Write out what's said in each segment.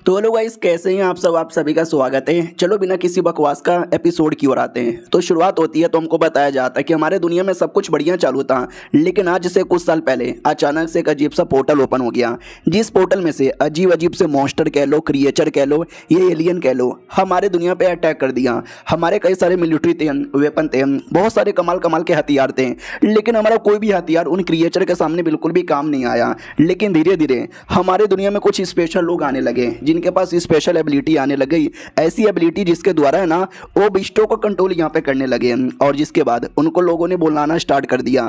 तो hello guys, कैसे हैं आप सब। आप सभी का स्वागत है। चलो बिना किसी बकवास का एपिसोड की ओर आते हैं। तो शुरुआत होती है तो हमको बताया जाता है कि हमारे दुनिया में सब कुछ बढ़िया चालू था, लेकिन आज से कुछ साल पहले अचानक से एक अजीब सा पोर्टल ओपन हो गया, जिस पोर्टल में से अजीब अजीब से मॉन्स्टर कह लो, क्रिएचर कह लो, ये एलियन कह लो, हमारे दुनिया पे अटैक कर दिया। हमारे कई सारे मिलिट्री थे, वेपन थे, बहुत सारे कमाल कमाल के हथियार थे, लेकिन हमारा कोई भी हथियार उन क्रिएचर के सामने बिल्कुल भी काम नहीं आया। लेकिन धीरे धीरे हमारे दुनिया में कुछ स्पेशल लोग आने लगे, जिनके पास स्पेशल एबिलिटी आने लग गई। ऐसी एबिलिटी जिसके द्वारा है ना वो बिस्टों को कंट्रोल यहाँ पे करने लगे, और जिसके बाद उनको लोगों ने बुलाना स्टार्ट कर दिया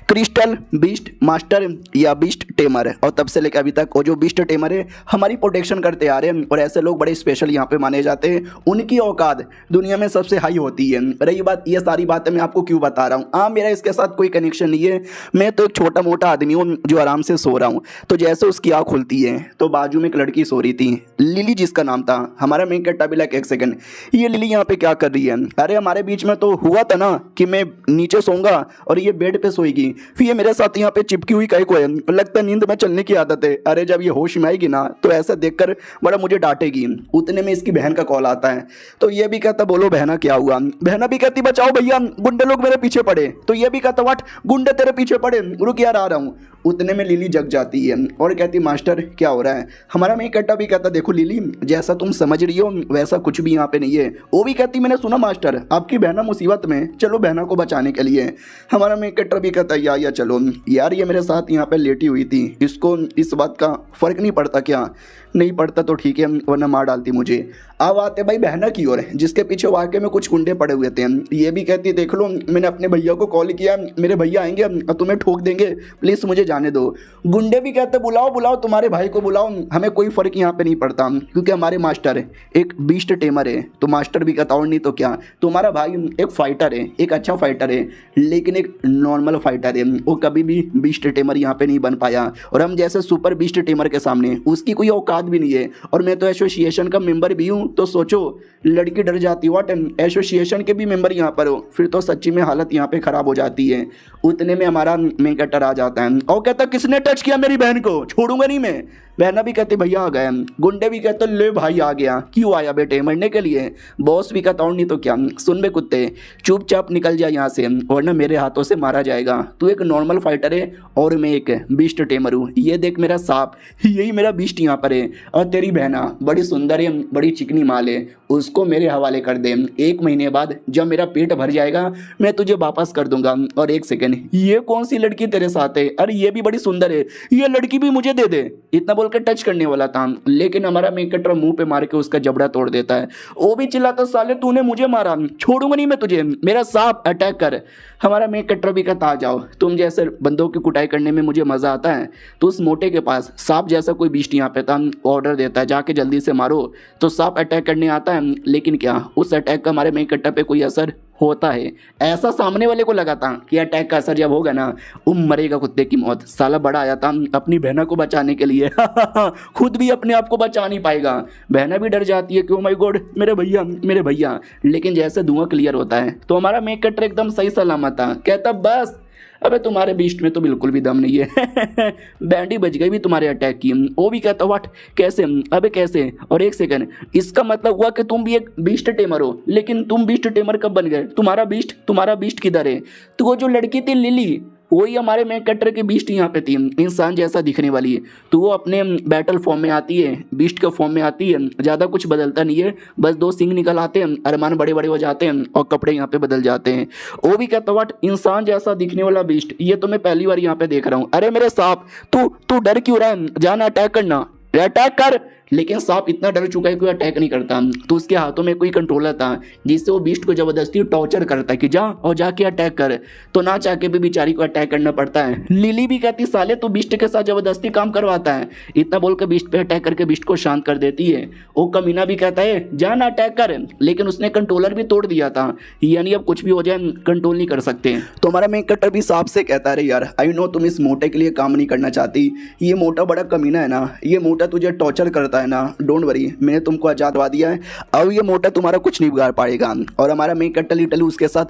क्रिस्टल बीस्ट मास्टर या बीस्ट टेमर। और तब से लेकर अभी तक वो जो बीस्ट टेमर है हमारी प्रोटेक्शन करते आ रहे हैं, और ऐसे लोग बड़े स्पेशल यहाँ पे माने जाते हैं। उनकी औकात दुनिया में सबसे हाई होती है। रही बात, ये सारी बातें मैं आपको क्यों बता रहा हूँ, हाँ मेरा इसके साथ कोई कनेक्शन नहीं है। मैं तो एक छोटा मोटा आदमी हूँ जो आराम से सो रहा हूँ। तो जैसे उसकी आँख खुलती है तो बाजू में एक लड़की सो रही थी, लिली जिसका नाम था। हमारा मेन कट्टा भी लाइक एक सेकंड, ये लिली यहाँ पे क्या कर रही है। अरे हमारे बीच में तो हुआ था ना कि मैं नीचे सोऊंगा और ये बेड पे सोएगी, फिर ये मेरे साथ यहाँ पे चिपकी हुई कहीं को है, लगता है नींद में चलने की आदत है। अरे जब ये होश में आएगी ना तो ऐसा देखकर बड़ा मुझे डांटेगी। उतने में इसकी बहन का कॉल आता है, तो ये भी कहता बोलो बहना क्या हुआ। बहना भी कहती बचाओ भैया, गुंडे लोग मेरे पीछे पड़े। तो ये भी कहता व्हाट, गुंडे तेरे पीछे पड़े, रुक यार आ रहा हूँ। उतने में लिली जग जाती है और कहती मास्टर क्या हो रहा है। हमारा मेन कट्टा भी कहता देखो लिली, जैसा तुम समझ रही हो वैसा कुछ भी यहाँ पे नहीं है। वो भी कहती मैंने सुना मास्टर आपकी बहना मुसीबत में, चलो बहना को बचाने के लिए। हमारा मेन कट्टा भी कहता या चलो यार, ये मेरे साथ यहाँ पे लेटी हुई थी, इसको इस बात का फर्क नहीं पड़ता क्या। नहीं पड़ता तो ठीक है, वरना मार डालती मुझे। अब आते भाई बहना की ओर, जिसके पीछे वाकई में कुछ गुंडे पड़े हुए थे। ये भी कहती देख लो मैंने अपने भैया को कॉल किया, मेरे भैया आएंगे और तुम्हें ठोक देंगे, प्लीज़ मुझे जाने दो। गुंडे भी कहते बुलाओ बुलाओ तुम्हारे भाई को बुलाओ, हमें कोई फ़र्क यहाँ पे नहीं पड़ता, क्योंकि हमारे मास्टर एक बीस्ट टेमर है। तो मास्टर भी कहता और नहीं तो क्या, तुम्हारा भाई एक फाइटर है, एक अच्छा फाइटर है, लेकिन एक नॉर्मल फाइटर है। वो कभी भी बीस्ट टेमर यहाँ पे नहीं बन पाया, और हम जैसे सुपर बीस्ट टेमर के सामने उसकी कोई औकात भी नहीं है। और मैं तो एसोसिएशन का मेंबर भी हूँ, तो सोचो लड़की डर जाती व्हाट, एसोसिएशन के भी मेंबर यहाँ पर हो, फिर तो सच्ची में हालत यहाँ पे खराब हो जाती है। उतने में हमारा मेन कटर आ जाता है और कहता किसने टच किया मेरी बहन को, छोड़ूंगा नहीं मैं। बहना भी कहते भैया आ गए। गुंडे भी कहते ले भाई आ गया, क्यों आया बेटे, मरने के लिए। बॉस भी कहता और नहीं तो क्या, सुन बे कुत्ते चुपचाप निकल जा यहाँ से, वरना मेरे हाथों से मारा जाएगा। तू एक नॉर्मल फाइटर है और मैं एक बीस्ट टेमर हूँ। ये देख मेरा सांप, यही मेरा बीस्ट यहाँ पर है, और तेरी बहना बड़ी सुंदर है, बड़ी चिकनी माल है, उसको मेरे हवाले कर दे। 1 महीने बाद जब मेरा पेट भर जाएगा मैं तुझे वापस कर दूंगा। और एक सेकेंड, ये कौन सी लड़की तेरे साथ है, अरे ये भी बड़ी सुंदर है, ये लड़की भी मुझे दे दे। इतना बोलकर टच करने वाला था, लेकिन हमारा मेन कटर मुंह पे मार के उसका जबड़ा तोड़ देता है। वो भी चिल्लाता साले तूने मुझे मारा, छोड़ूंगा नहीं मैं तुझे, मेरा सांप अटैक कर। हमारा मेन कटर भी कहता आ जाओ, तुम जैसे बंदों की कुटाई करने में मुझे मजा आता है। तो उस मोटे के पास सांप जैसा कोई बीस्ट यहाँ पे था, ऑर्डर देता है जाके जल्दी से मारो। तो सांप अटैक करने आता है, लेकिन क्या उस अटैक का हमारे मेन कटर पे कोई असर होता है। ऐसा सामने वाले को लगा था कि अटैक का असर जब होगा ना मरेगा कुत्ते की मौत। साला बड़ा आया था अपनी बहना को बचाने के लिए खुद भी अपने आप को बचा नहीं पाएगा। बहना भी डर जाती है कि ओ माय गॉड मेरे भैया मेरे भैया। लेकिन जैसे धुआं क्लियर होता है तो हमारा मेक कटर एकदम सही सलामत था। कहता बस अबे तुम्हारे बीस्ट में तो बिल्कुल भी दम नहीं है बैंडी बच गई भी तुम्हारे अटैक की। वो भी कहता व्हाट, कैसे, अबे कैसे। और एक सेकंड, इसका मतलब हुआ कि तुम भी एक बीस्ट टेमर हो, लेकिन तुम बीस्ट टेमर कब बन गए, तुम्हारा बीस्ट किधर है। तो वो जो लड़की थी लिली, वही हमारे मेन कटर की बीस्ट यहाँ पे थी, इंसान जैसा दिखने वाली है। तो वो अपने बैटल फॉर्म में आती है, बीस्ट के फॉर्म में आती है, ज़्यादा कुछ बदलता नहीं है, बस 2 सिंग निकल आते हैं, अरमान बड़े बड़े हो जाते हैं और कपड़े यहाँ पे बदल जाते हैं। वो भी कहता व्हाट, इंसान जैसा दिखने वाला बीस्ट, ये तो मैं पहली बार यहाँ पे देख रहा हूँ। अरे मेरे सांप तू डर क्यों रहा है, जाना अटैक करना, अटैक कर। लेकिन सांप इतना डर चुका है कि अटैक नहीं करता। तो उसके हाथों में कोई कंट्रोलर था जिससे वो बीस्ट को जबरदस्ती टॉर्चर करता है कि जा और जाके अटैक कर। तो ना चाह के भी बेचारी को अटैक करना पड़ता है। लिली भी कहती साले तू बीस्ट के साथ जबरदस्ती काम करवाता है। इतना बोलकर बीस्ट पे अटैक करके बीस्ट को शांत कर देती है। वो कमीना भी कहता है जा ना अटैक कर, लेकिन उसने कंट्रोलर भी तोड़ दिया था, यानी अब कुछ भी हो जाए कंट्रोल नहीं कर सकते। तो हमारा मेन कटर भी सांप से कहता है यार आई नो तुम इस मोटे के लिए काम नहीं करना चाहती, ये मोटा बड़ा कमीना है ना, ये मोटा तुझे टॉर्चर करता है ना, डोंट वरी मैंने तुमको आजाद दवा दिया है, अब ये मोटा तुम्हारा कुछ नहीं बिगाड़ पाएगा। और हमारा मेन कट्टा लिटली उसके साथ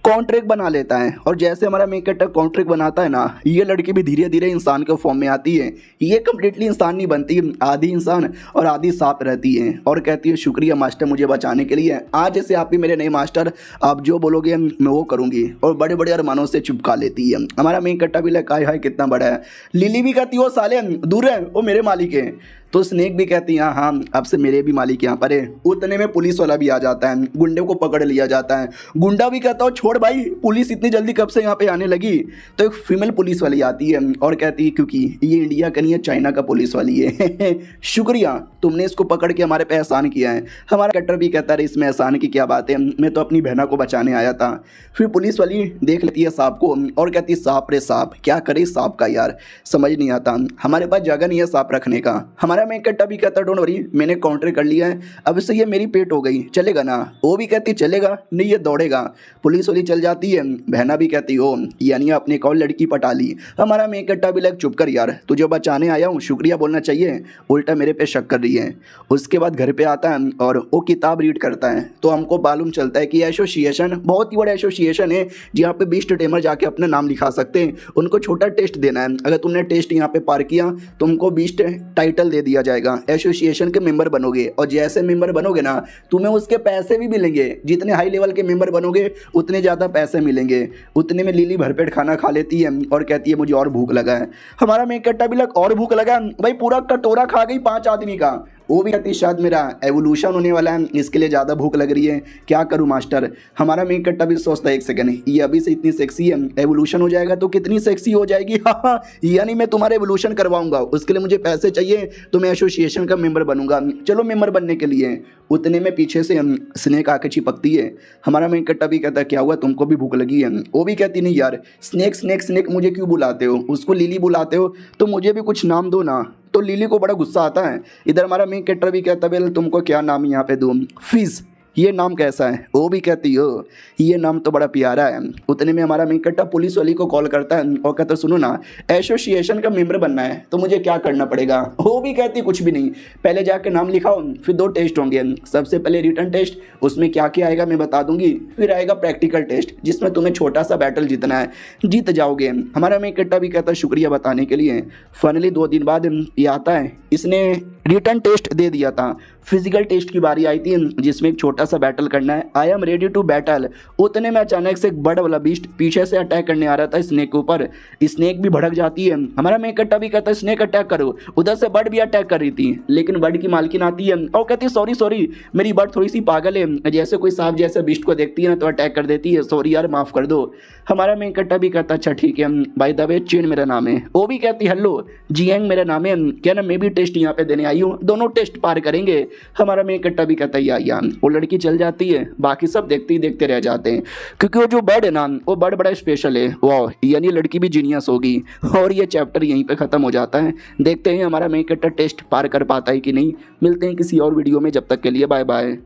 कॉन्ट्रैक्ट बना लेता है। और जैसे हमारा मेन कैरेक्टर कॉन्ट्रैक्ट बनाता है ना, ये लड़की भी धीरे धीरे इंसान के फॉर्म में आती है। ये कम्प्लीटली इंसान नहीं बनती, आधी इंसान और आधी सांप रहती है और कहती है शुक्रिया मास्टर मुझे बचाने के लिए, आज से आप ही मेरे नए मास्टर, आप जो बोलोगे मैं वो करूँगी। और बड़े बड़े अरमानों से चिपका लेती है। हमारा मेन कैरेक्टर भी लगा हाय कितना बड़ा है। लिली भी कहती है वो साले दूर है, वो मेरे मालिक है। तो स्नेक भी कहती है हाँ अब से मेरे भी मालिक यहाँ पर है। उतने में पुलिस वाला भी आ जाता है, गुंडे को पकड़ लिया जाता है। गुंडा भी कहता है छोड़ भाई, पुलिस इतनी जल्दी कब से यहाँ पे आने लगी। तो एक फीमेल पुलिस वाली आती है और कहती है क्योंकि ये इंडिया का नहीं है, चाइना का पुलिस वाली है शुक्रिया तुमने इसको पकड़ के हमारे पे एहसान किया है। हमारा कैरेक्टर भी कहता है इसमें एहसान की क्या बात है, मैं तो अपनी बहना को बचाने आया था। फिर पुलिस वाली देख लेती है सांप को और कहती है सांप रे सांप, क्या करे सांप का यार, समझ नहीं आता, हमारे पास जगह नहीं है सांप रखने का। हमारा मेन कैरेक्टर भी कहता डोंट वरी मैंने काउंटर कर लिया है, अब से ये मेरी पेट हो गई, चलेगा ना। वो भी कहती चलेगा नहीं ये दौड़ेगा। पुलिस वाली चल जाती है, बहना भी कहती हो यानी आपने एक और लड़की पटा ली। हमारा मेन कैरेक्टर भी लग चुप कर यार, तुझे बचाने आया हूँ शुक्रिया बोलना चाहिए, उल्टा मेरे पे शक कर रही है। उसके बाद घर पे आता है और वो किताब रीड करता है तो हमको मालूम चलता है कि एसोसिएशन बहुत ही बड़ा एसोसिएशन है जहाँ पे 20 टेमर जाके अपना नाम लिखा सकते हैं। उनको छोटा टेस्ट देना है, अगर तुमने टेस्ट यहाँ पे पार किया तो तुमको 20 टाइटल दे दिया जाएगा, एसोसिएशन के मेंबर बनोगे। और जैसे मेंबर बनोगे ना तुम्हें उसके पैसे भी मिलेंगे, जितने हाई लेवल के मेंबर बनोगे उतने ज़्यादा पैसे मिलेंगे। उतने में लिली भरपेट खाना खा लेती है और कहती है मुझे और भूख लगा है। हमारा मेन कैरेक्टर भी लग और भूख लगा भाई, पूरा कटोरा खा गई 5 आदमी का। वो भी कहती शायद मेरा एवोल्यूशन होने वाला है इसके लिए ज़्यादा भूख लग रही है, क्या करूँ मास्टर। हमारा मेन कैरेक्टर भी सोचता है एक सेकंड, ये अभी से इतनी सेक्सी है, एवोल्यूशन हो जाएगा तो कितनी सेक्सी हो जाएगी हाँ यानी मैं तुम्हारा एवोल्यूशन करवाऊंगा, उसके लिए मुझे पैसे चाहिए तो मैं एसोसिएशन का मेंबर बनूंगा, चलो मेंबर बनने के लिए। उतने में पीछे से स्नेक आके चिपकती है। हमारा मेन कैरेक्टर भी कहता है क्या हुआ तुमको भी भूख लगी है। वो भी कहती नहीं यार स्नेक स्नेक स्नेक मुझे क्यों बुलाते हो, उसको लिली बुलाते हो तो मुझे भी कुछ नाम दो ना। तो लिली को बड़ा गुस्सा आता है। इधर हमारा मेन कैरेक्टर भी कहता है तुमको क्या नाम यहाँ पे दूँ, फिज ये नाम कैसा है। वो भी कहती हो ये नाम तो बड़ा प्यारा है। उतने में हमारा मेन कैरेक्टर पुलिस वाली को कॉल करता है और कहता सुनो ना एसोसिएशन का मेंबर बनना है तो मुझे क्या करना पड़ेगा। वो भी कहती कुछ भी नहीं, पहले जाकर नाम लिखाओ, फिर 2 टेस्ट होंगे। सबसे पहले रिटन टेस्ट, उसमें क्या क्या आएगा मैं बता दूंगी, फिर आएगा प्रैक्टिकल टेस्ट जिसमें तुम्हें छोटा सा बैटल जीतना है, जीत जाओगे। हमारा मेन कैरेक्टर भी कहता शुक्रिया बताने के लिए। फाइनली 2 दिन बाद ये आता है, इसने रिटन टेस्ट दे दिया था, फिजिकल टेस्ट की बारी आई थी जिसमें एक छोटा सा बैटल करना है, I am ready to battle. उतने में अचानक से एक बड़ा वाला बीस्ट पीछे से अटैक करने आ रहा था स्नेक के ऊपर। स्नेक भी भड़क जाती है। हमारा मेन कैरेक्टर भी कहता है स्नेक अटैक करो। उधर से बर्ड भी अटैक कर रही थी लेकिन बर्ड की मालकिन आती है और कहती है सॉरी मेरी बर्ड थोड़ी सी पागल है, जैसे कोई सांप जैसे बीस्ट को देखती है ना तो अटैक कर देती है, सॉरी यार माफ़ कर दो। हमारा मेन कैरेक्टर भी कहता अच्छा ठीक है, बाय द वे चेन मेरा नाम है। वो भी कहती हेलो जियांग मेरा नाम है, क्या ना मैं भी टेस्ट यहाँ पे देने आई हूँ, दोनों टेस्ट पार करेंगे। हमारा मेन कैरेक्टर भी कहता है या वो लड़की चल जाती है, बाकी सब देखते ही देखते रह जाते हैं क्योंकि वो जो बर्ड है ना वो बर्ड बड़ा स्पेशल है। वाह यानी लड़की भी जीनियस होगी। और ये चैप्टर यहीं पे ख़त्म हो जाता है। देखते हैं हमारा मेन कैरेक्टर टेस्ट पार कर पाता है कि नहीं। मिलते हैं किसी और वीडियो में, जब तक के लिए बाय बाय।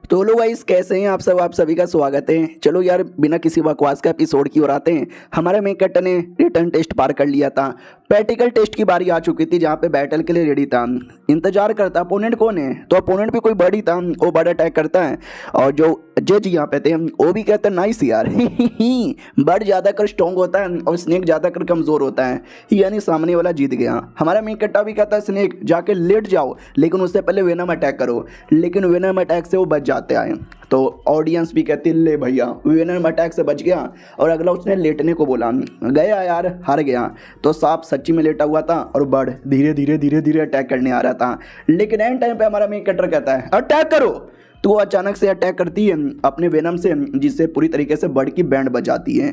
तो लोग गाइस कैसे हैं आप सब, आप सभी का स्वागत है। चलो यार बिना किसी बकवास का एपिसोड की ओर आते हैं। हमारे मेन कैरेक्टर ने रिटर्न टेस्ट पार कर लिया था, प्रैक्टिकल टेस्ट की बारी आ चुकी थी जहाँ पे बैटल के लिए रेडी था। इंतजार करता अपोनेंट कौन है, तो अपोनेंट भी कोई बड़ी था, वो बड़ा अटैक करता है। और जो जज यहाँ पे थे वो भी कहते हैं नाइस यार बर्ड ज़्यादातर स्ट्रॉन्ग होता है और स्नेक ज़्यादातर कमज़ोर होता है, यानी सामने वाला जीत गया। हमारा मेन कैरेक्टर भी कहता है स्नेक जाके लेट जाओ लेकिन उससे पहले वेनम अटैक करो, लेकिन वेनम अटैक से वो बच जाते आए। तो ऑडियंस भी कहती ले भैया वेनम अटैक से बच गया। और अगला उसने लेटने को बोला, गया यार हार गया। तो सांप सच्ची में लेटा हुआ था और बर्ड धीरे धीरे अटैक करने आ रहा था। लेकिन एंड टाइम पे हमारा मेन कैरेक्टर कहता है अटैक करो, तो वो अचानक से अटैक करती है अपने वेनम से जिससे पूरी तरीके से बर्ड की बैंड बजाती है।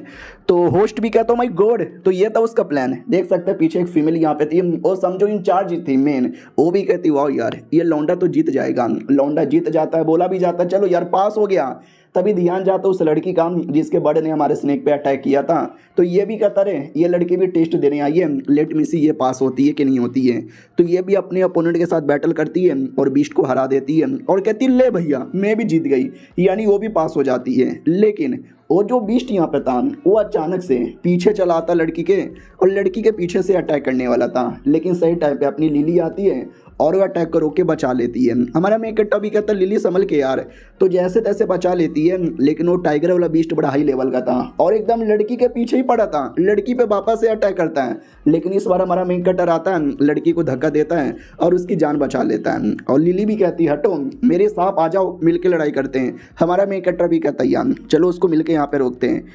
तो होस्ट भी कहता माय गॉड, तो ये था उसका प्लान। देख सकते हैं पीछे एक फीमेल यहाँ पे थी, वो समझो इंचार्ज थी मेन। वो भी कहती वाह यार ये लौंडा तो जीत जाएगा। लौंडा जीत जाता है, बोला भी जाता है चलो यार पास हो गया। तभी ध्यान जाता उस लड़की का जिसके बर्ड ने हमारे स्नेक पे अटैक किया था। तो ये भी कहता रहे ये लड़की भी टेस्ट देने आई है, लेट मी सी ये पास होती है कि नहीं होती है। तो ये भी अपने अपोनेंट के साथ बैटल करती है और बीस्ट को हरा देती है और कहती है ले भैया मैं भी जीत गई, यानी वो भी पास हो जाती है। लेकिन वो जो बीस्ट यहाँ पे था वो अचानक से पीछे चला आता लड़की के और लड़की के पीछे से अटैक करने वाला था। लेकिन सही टाइम पे अपनी लिली आती है और वो अटैक को रोक के बचा लेती है। हमारा मेन कट्टा भी कहता है लिली संभल के यार, तो जैसे तैसे बचा लेती है। लेकिन वो टाइगर वाला बीस्ट बड़ा हाई लेवल का था और एकदम लड़की के पीछे ही पड़ा था, लड़की पे वापस से अटैक करता है। लेकिन इस बार हमारा मेन कट्टर आता है, लड़की को धक्का देता है और उसकी जान बचा लेता है। और लिली भी कहती है हटो मेरे साथ आ जाओ, मिलके लड़ाई करते हैं। हमारा मेन कट्टर भी कहता है यार चलो उसको मिलके यहाँ पे रोकते हैं।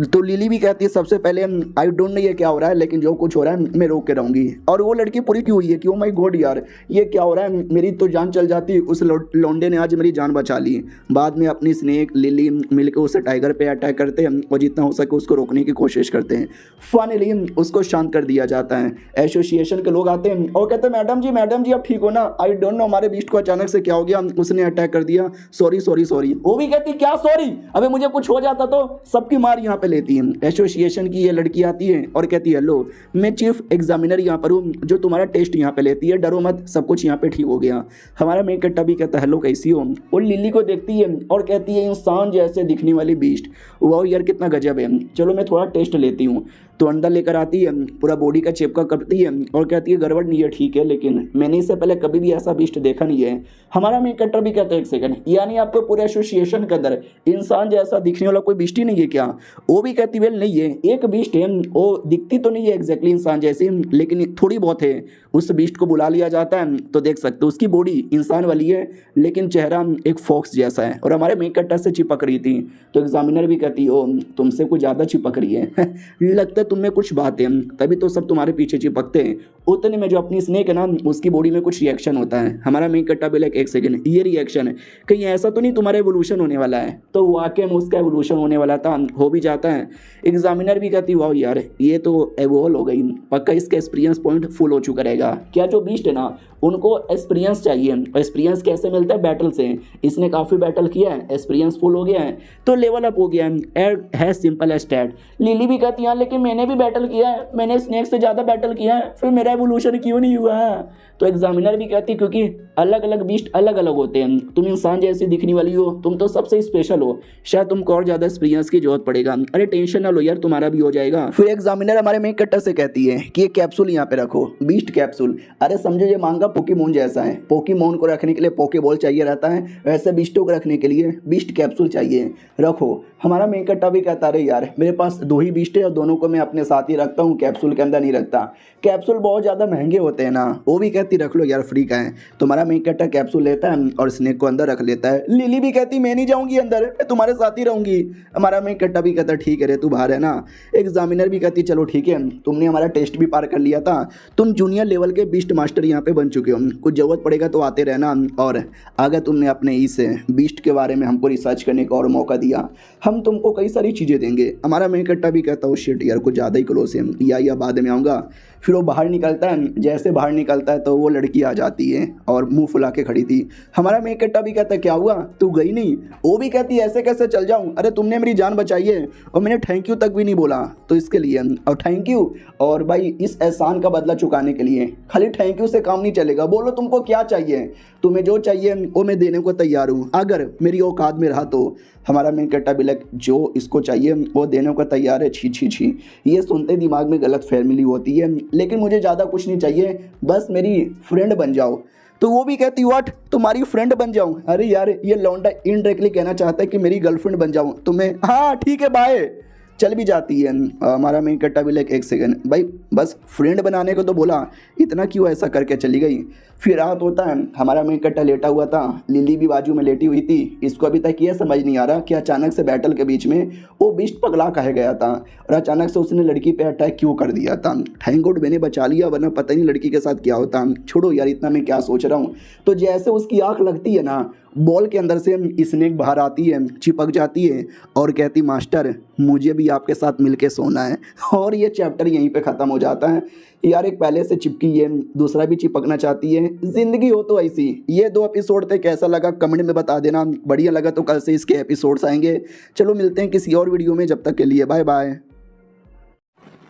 तो लिली भी कहती है सबसे पहले आई डोंट नो ये क्या हो रहा है, लेकिन जो कुछ हो रहा है मैं रोक के रहूँगी। और वो लड़की पूरी क्यों हुई है कि ओ माय गॉड यार ये क्या हो रहा है, मेरी तो जान चल जाती, उस लौंडे ने आज मेरी जान बचा ली। बाद में अपनी स्नेक लिली मिलकर उसे टाइगर पे अटैक करते हैं और जितना हो सके उसको रोकने की कोशिश करते हैं। फाइनली उसको शांत कर दिया जाता है। एसोसिएशन के लोग आते हैं और कहते हैं मैडम जी आप ठीक हो ना, आई डोंट नो हमारे बीस्ट को अचानक से क्या हो गया, उसने अटैक कर दिया, सॉरी सॉरी सॉरी। वो भी कहती क्या सॉरी, अबे मुझे कुछ हो जाता तो सबकी मार यहाँ पे लेती है। एसोसिएशन की ये लड़की आती है और कहती है हेलो मैं चीफ एग्जामिनर यहाँ पर हूँ जो तुम्हारा टेस्ट यहाँ पे लेती है, डरो मत सब कुछ यहाँ पे ठीक हो गया। हमारा मेन कट्टा भी कहता है हेलो कैसी हो। वो लिली को देखती है और कहती है इंसान जैसे दिखने वाली बीस्ट, वाह यार कितना गजब है, चलो मैं थोड़ा टेस्ट लेती हूँ। तो अंदर लेकर आती है, पूरा बॉडी का चिपका करती है और कहती है गड़बड़ नहीं है ठीक है, लेकिन मैंने इससे पहले कभी भी ऐसा बीस्ट देखा नहीं है। हमारा मेन कट्टर भी कहता है एक सेकंड, यानी आपको पूरे एसोसिएशन के अंदर इंसान जैसा दिखने वाला कोई बीस्ट ही नहीं है क्या। वो भी कहती वेल नहीं है, एक बीस्ट है, वो दिखती तो नहीं है एग्जैक्टली इंसान जैसी, लेकिन थोड़ी बहुत है। उस बीस्ट को बुला लिया जाता है तो देख सकते हो उसकी बॉडी इंसान वाली है लेकिन चेहरा एक फॉक्स जैसा है और हमारे मेन कट्टर से चिपक रही थी। तो एग्जामिनर भी कहती हो तुमसे कुछ ज़्यादा चिपक रही है लगता है तुम्हें कुछ बात है, तभी तो सब तुम्हारे पीछे चिपकते हैं। उतने में जो अपनी स्नेक है ना उसकी बॉडी में कुछ रिएक्शन होता है। हमारा मेन कट्टा भी लाइक एक सेकंड ये रिएक्शन है कहीं ऐसा तो नहीं तुम्हारा एवोल्यूशन होने वाला है। तो वाकई में उसका एवोल्यूशन होने वाला था, हो भी जाता है। एग्जामिनर भी कहती वाह यार ये तो एवोल हो गई, पक्का इसका एक्सपीरियंस पॉइंट फुल हो चुका रहेगा। क्या जो बीस्ट है ना उनको एक्सपीरियंस चाहिए, एक्सपीरियंस कैसे मिलता है बैटल से, इसने काफ़ी बैटल किया है, एक्सपीरियंस फुल हो गया है तो लेवल अप हो गया है सिंपल एज दैट। लिली भी कहती है लेकिन मैंने भी बैटल किया है, मैंने स्नेक से ज़्यादा बैटल किया है, फिर मेरा एवोल्यूशन क्यों नहीं हुआ है। तो एग्जामिनर भी कहती क्योंकि अलग अलग बीस्ट अलग अलग होते हैं, तुम इंसान जैसी दिखने वाली हो, तुम तो सबसे स्पेशल हो, शायद तुमको और ज़्यादा एक्सपीरियंस की जरूरत पड़ेगा। अरे टेंशन ना लो यार तुम्हारा भी हो जाएगा। फिर एग्जामिनर हमारे मेन कट्टर से कहती है कि ये कैप्सूल यहाँ पे रखो, बीस्ट कैप्सूल। अरे समझो ये मांगा पोकेमोन जैसा है, पोकेमोन को रखने के लिए पोकेबॉल चाहिए रहता है, वैसे बीस्टों को रखने के लिए बीस्ट कैप्सूल चाहिए, रखो। हमारा मेन कट्टा भी कहता रहे यार मेरे पास 2 ही बीस्ट है और दोनों को मैं अपने साथ ही रखता हूँ, कैप्सूल के अंदर नहीं रखता, कैप्सूल बहुत ज़्यादा महंगे होते हैं ना। वो भी कहती रख लो यार फ्री का है। तुम्हारा मेन कट्टा कैप्सूल लेता है और स्नेक को अंदर रख लेता है। लिली भी कहती मैं नहीं जाऊँगी अंदर, मैं तुम्हारे साथ ही रहूँगी। हमारा मेन कट्टा भी कहता ठीक है रे तू बाहर है ना। एग्जामिनर भी कहती चलो ठीक है तुमने हमारा टेस्ट भी पार कर लिया था, तुम जूनियर लेवल के बीस्ट मास्टर यहाँ पे बन चुके हो, कुछ ज़रूरत पड़ेगा तो आते रहना। और अगर तुमने अपने इस बीस्ट के बारे में हमको रिसर्च करने का और मौका दिया हम तुमको कई सारी चीज़ें देंगे। हमारा मेन कट्टा भी कहता है शिट यार कुछ ज़्यादा ही क्लोज है, या बाद में आऊँगा। फिर वो बाहर निकलता है, जैसे बाहर निकलता है तो वो लड़की आ जाती है और मुंह फुला के खड़ी थी। हमारा मेन कट्टा भी कहता है क्या हुआ तू गई नहीं। वो भी कहती है ऐसे कैसे चल जाऊँ, अरे तुमने मेरी जान बचाई है और मैंने थैंक यू तक भी नहीं बोला, तो इसके लिए और थैंक यू और भाई इस एहसान का बदला चुकाने के लिए खाली थैंक यू से काम नहीं चलेगा, बोलो तुमको क्या चाहिए, तुम्हें जो चाहिए वो मैं देने को तैयार हूँ अगर मेरी औकात में रहा तो। हमारा मेन कट्टा भी लाइक जो इसको चाहिए वो देने को तैयार है। छी छी छी, ये सुनते दिमाग में गलत फहमी होती है, लेकिन मुझे ज़्यादा कुछ नहीं चाहिए, बस मेरी फ्रेंड बन जाओ। तो वो भी कहती व्हाट तुम्हारी फ्रेंड बन जाऊँ, अरे यार ये लौंडा इनडायरेक्टली कहना चाहता है कि मेरी गर्लफ्रेंड बन जाऊँ तुम्हें, हाँ ठीक है बाय, चल भी जाती है। हमारा मेन कट्टा भी लाइक एक सेकंड भाई बस फ्रेंड बनाने को तो बोला, इतना क्यों ऐसा करके चली गई। फिर रात होता है, हमारा मेन कट्टा लेटा हुआ था, लिली भी बाजू में लेटी हुई थी। इसको अभी तक ये समझ नहीं आ रहा कि अचानक से बैटल के बीच में वो बीस्ट पगला कहे गया था और अचानक से उसने लड़की पे अटैक क्यों कर दिया था। थैंक गॉड मैंने बचा लिया, वरना पता नहीं लड़की के साथ क्या होता। छोड़ो यार इतना मैं क्या सोच रहा हूँ। तो जैसे उसकी आँख लगती है ना, बॉल के अंदर से स्नेक बाहर आती है, चिपक जाती है और कहती मास्टर मुझे भी आपके साथ मिलके सोना है। और ये चैप्टर यहीं पे ख़त्म हो जाता है। यार एक पहले से चिपकी है, दूसरा भी चिपकना चाहती है, ज़िंदगी हो तो ऐसी। ये 2 एपिसोड थे, कैसा लगा कमेंट में बता देना, बढ़िया लगा तो कल से इसके एपिसोड्स आएंगे। चलो मिलते हैं किसी और वीडियो में, जब तक के लिए बाय बाय।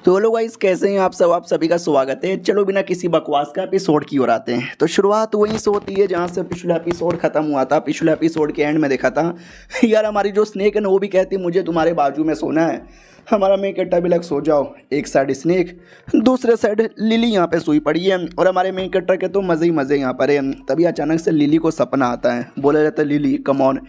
तो लोग गाइस कैसे हैं आप सभी का स्वागत है। चलो बिना किसी बकवास का एपिसोड की ओर आते हैं। तो शुरुआत वहीं से होती है जहां से पिछला एपिसोड खत्म हुआ था। पिछले एपिसोड के एंड में देखा था यार हमारी जो स्नेक है ना वो भी कहती मुझे तुम्हारे बाजू में सोना है। हमारा मेन कट्टा भी लग सो जाओ, एक साइड स्नेक दूसरे साइड लिली यहाँ पे सोई पड़ी है और हमारे मेन कट्टा के तो मज़े ही मज़े यहाँ पर है। तभी अचानक से लिली को सपना आता है, बोला जाता है लिली कम ऑन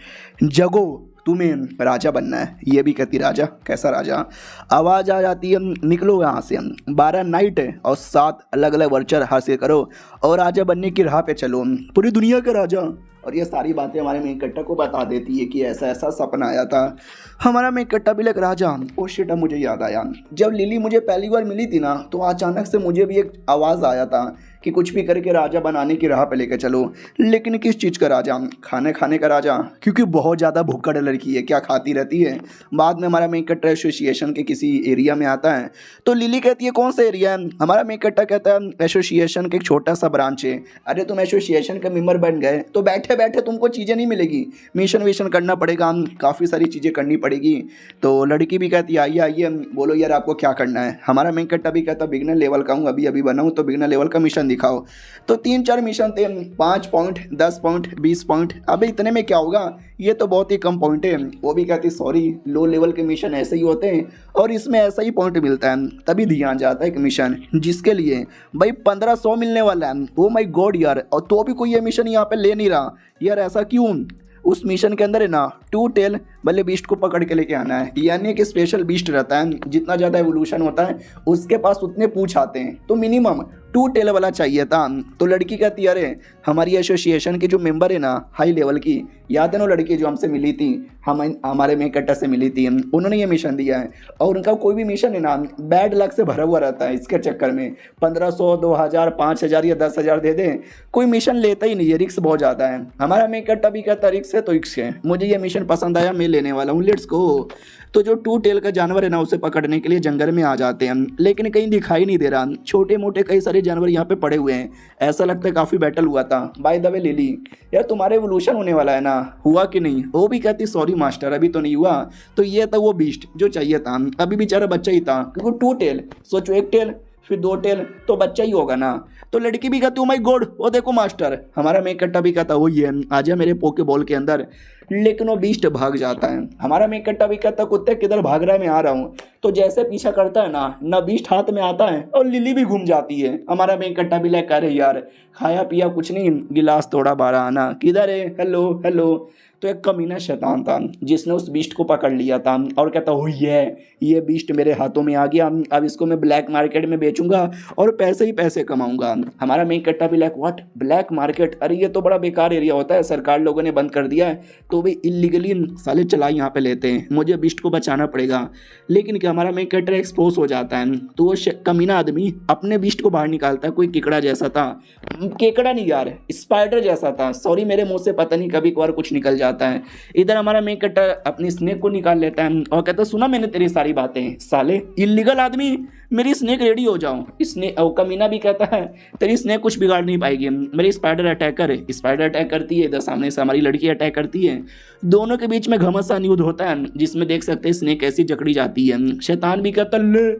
जगो, तुम्हें राजा बनना है। ये भी कहती राजा, कैसा राजा। आवाज़ आ जाती है निकलो यहाँ से, 12 नाइट है और 7 अलग अलग वर्चर हासिल करो और राजा बनने की राह पे चलो, पूरी दुनिया का राजा। और ये सारी बातें हमारे मेन कट्टा को बता देती है कि ऐसा ऐसा सपना आया था। हमारा मेन कट्टा भी लग राजा। ओ शिट, मुझे याद आया जब लिली मुझे पहली बार मिली थी ना तो अचानक से मुझे भी एक आवाज़ आया था कि कुछ भी करके राजा बनाने की राह पे लेकर चलो। लेकिन किस चीज़ का राजा? खाने का राजा, क्योंकि बहुत ज़्यादा भुक्कड़ लड़की है, क्या खाती रहती है। बाद में हमारा मेन कट्टा एसोसिएशन के किसी एरिया में आता है तो लिली कहती है कौन सा एरिया है? हमारा मेन कट्टा कहता है एसोसिएशन का एक छोटा सा ब्रांच है। अरे तुम एसोसिएशन का मेम्बर बन गए तो बैठे बैठे तुमको चीज़ें नहीं मिलेगी, मिशन विशन करना पड़ेगा, काफ़ी सारी चीज़ें करनी पड़ेगी। तो लड़की भी कहती है आइए आइए बोलो यार आपको क्या करना है। हमारा मेन कट्टा भी कहता बिगनर लेवल का हूँ, अभी बनाऊँ तो बिगनर लेवल का मिशन दिखाओ। तो 3-4 मिशन थे, 5 पॉइंट, 10 पॉइंट, 20 पॉइंट। अबे इतने में क्या होगा, ये तो बहुत ही कम पॉइंट है। वो भी कहती सॉरी लो लेवल के मिशन ऐसे ही होते हैं और इसमें ऐसा ही पॉइंट मिलता है। तभी ध्यान जाता है एक मिशन जिसके लिए भाई 1500 मिलने वाला है। ओ माय गॉड यार, और तो भी कोई ये मिशन यहाँ पे ले नहीं रहा यार, ऐसा क्यों? उस मिशन के अंदर है ना 2 टेल वाले बीस्ट को पकड़ के लेके आना है, यानी एक स्पेशल बीस्ट रहता है। जितना ज़्यादा एवोल्यूशन होता है उसके पास उतने पूछ आते हैं, तो मिनिमम 2 टेल वाला चाहिए था। तो लड़की कहती अरे हमारी एसोसिएशन की जो मेंबर है ना हाई लेवल की, याद है ना लड़की जो हमसे मिली थी, हमारे मेन कट्टा से मिली थी, उन्होंने ये मिशन दिया है। और उनका कोई भी मिशन है ना बैड लक से भरा हुआ रहता है। इसके चक्कर में 1500, 2000, 5000 या 10,000 दे दें, कोई मिशन लेता ही नहीं है, रिस्क बहुत ज़्यादा है। हमारा मेन कट्टा भी कहता रिस्क है तो रिस्क है, मुझे ये मिशन पसंद आया, मैं लेने वाला हूँ, लेट्स गो। तो जो 2 टेल का जानवर है ना उसे पकड़ने के लिए जंगल में आ जाते हैं, लेकिन कहीं दिखाई नहीं दे रहा। छोटे मोटे कई सारे जानवर यहाँ पे पड़े हुए हैं, ऐसा लगता है काफ़ी बैटल हुआ था। बाय द वे लिली यार तुम्हारे एवोल्यूशन होने वाला है ना, हुआ कि नहीं? वो भी कहती सॉरी मास्टर अभी तो नहीं हुआ। तो ये था वो बीस्ट जो चाहिए था, अभी बेचारा बच्चा ही था, क्योंकि 2 टेल सोचो, 1 टेल फिर 2 टेल तो बच्चा ही होगा ना। तो लड़की भी कहती ओ माय गॉड वो देखो मास्टर। हमारा मेन कट्टा भी कहता वो ये आजा मेरे पोके बॉल के अंदर, लेकिन वो बीस्ट भाग जाता है। हमारा मेन कट्टा भी कहता कुत्ते किधर भाग रहा है, मैं आ रहा हूँ। तो जैसे पीछा करता है ना बीस्ट हाथ में आता है और लिली भी घूम जाती है। हमारा मेन कट्टा भी लाइक अरे यार खाया पिया कुछ नहीं, गिलास तोड़ा 12 आना, किधर है, हेलो हेलो। तो एक कमीना शैतान था जिसने उस बीस्ट को पकड़ लिया था और कहता हो ये बीस्ट मेरे हाथों में आ गया, अब इसको मैं ब्लैक मार्केट में बेचूंगा और पैसे ही पैसे कमाऊंगा। हमारा मेन कट्टा भी लाइक व्हाट ब्लैक मार्केट, अरे ये तो बड़ा बेकार एरिया होता है, सरकार लोगों ने बंद कर दिया है, तो भी इलीगली साले चलाई यहाँ पे लेते हैं, मुझे बीस्ट को बचाना पड़ेगा। लेकिन क्या हमारा मेन कट्टा एक्सपोज हो जाता है, तो वो कमीना आदमी अपने बीस्ट को बाहर निकालता है। कोई केकड़ा जैसा था, केकड़ा नहीं यार स्पाइडर जैसा था, सॉरी मेरे मुँह से पता नहीं कभी कभार कुछ निकल जाता है। इधर हमारा मेन कट्टा अपनी स्नेक को निकाल लेता है और कहता है सुना मैंने तेरी सारी बातें, साले इल्लीगल आदमी, मेरी स्नेक रेडी हो जाओ। स्नेक कमीना भी कहता है तेरी स्नेक कुछ बिगाड़ नहीं पाएगी, मेरी स्पाइडर अटैकर है। स्पाइडर अटैक करती है, इधर सामने से हमारी लड़की अटैक करती है, दोनों के बीच में घमासान युद्ध होता है जिसमें देख सकते हैं स्नेक कैसी जकड़ी जाती है। शैतान भी कहता ले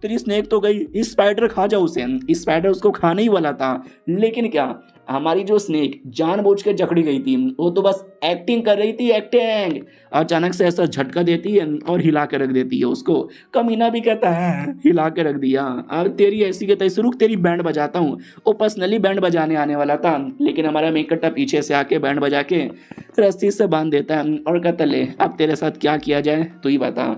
तेरी स्नेक तो गई, स्पाइडर खा जाओ उसे। स्पाइडर उसको खाने ही वाला था, लेकिन क्या हमारी जो स्नेक जानबूझ के जकड़ी गई थी, वो तो बस एक्टिंग कर रही थी, एक्टिंग। अचानक से ऐसा झटका देती है और हिला के रख देती है उसको। कमीना भी कहता है हिला के रख दिया, अब तेरी ऐसी के तैसे, रुक तेरी बैंड बजाता हूँ। वो पर्सनली बैंड बजाने आने वाला था, लेकिन हमारा मेन कट्टा पीछे से आके बैंड बजा के रस्सी से बांध देता है और कहता ले अब तेरे साथ क्या किया जाए तू ही बता।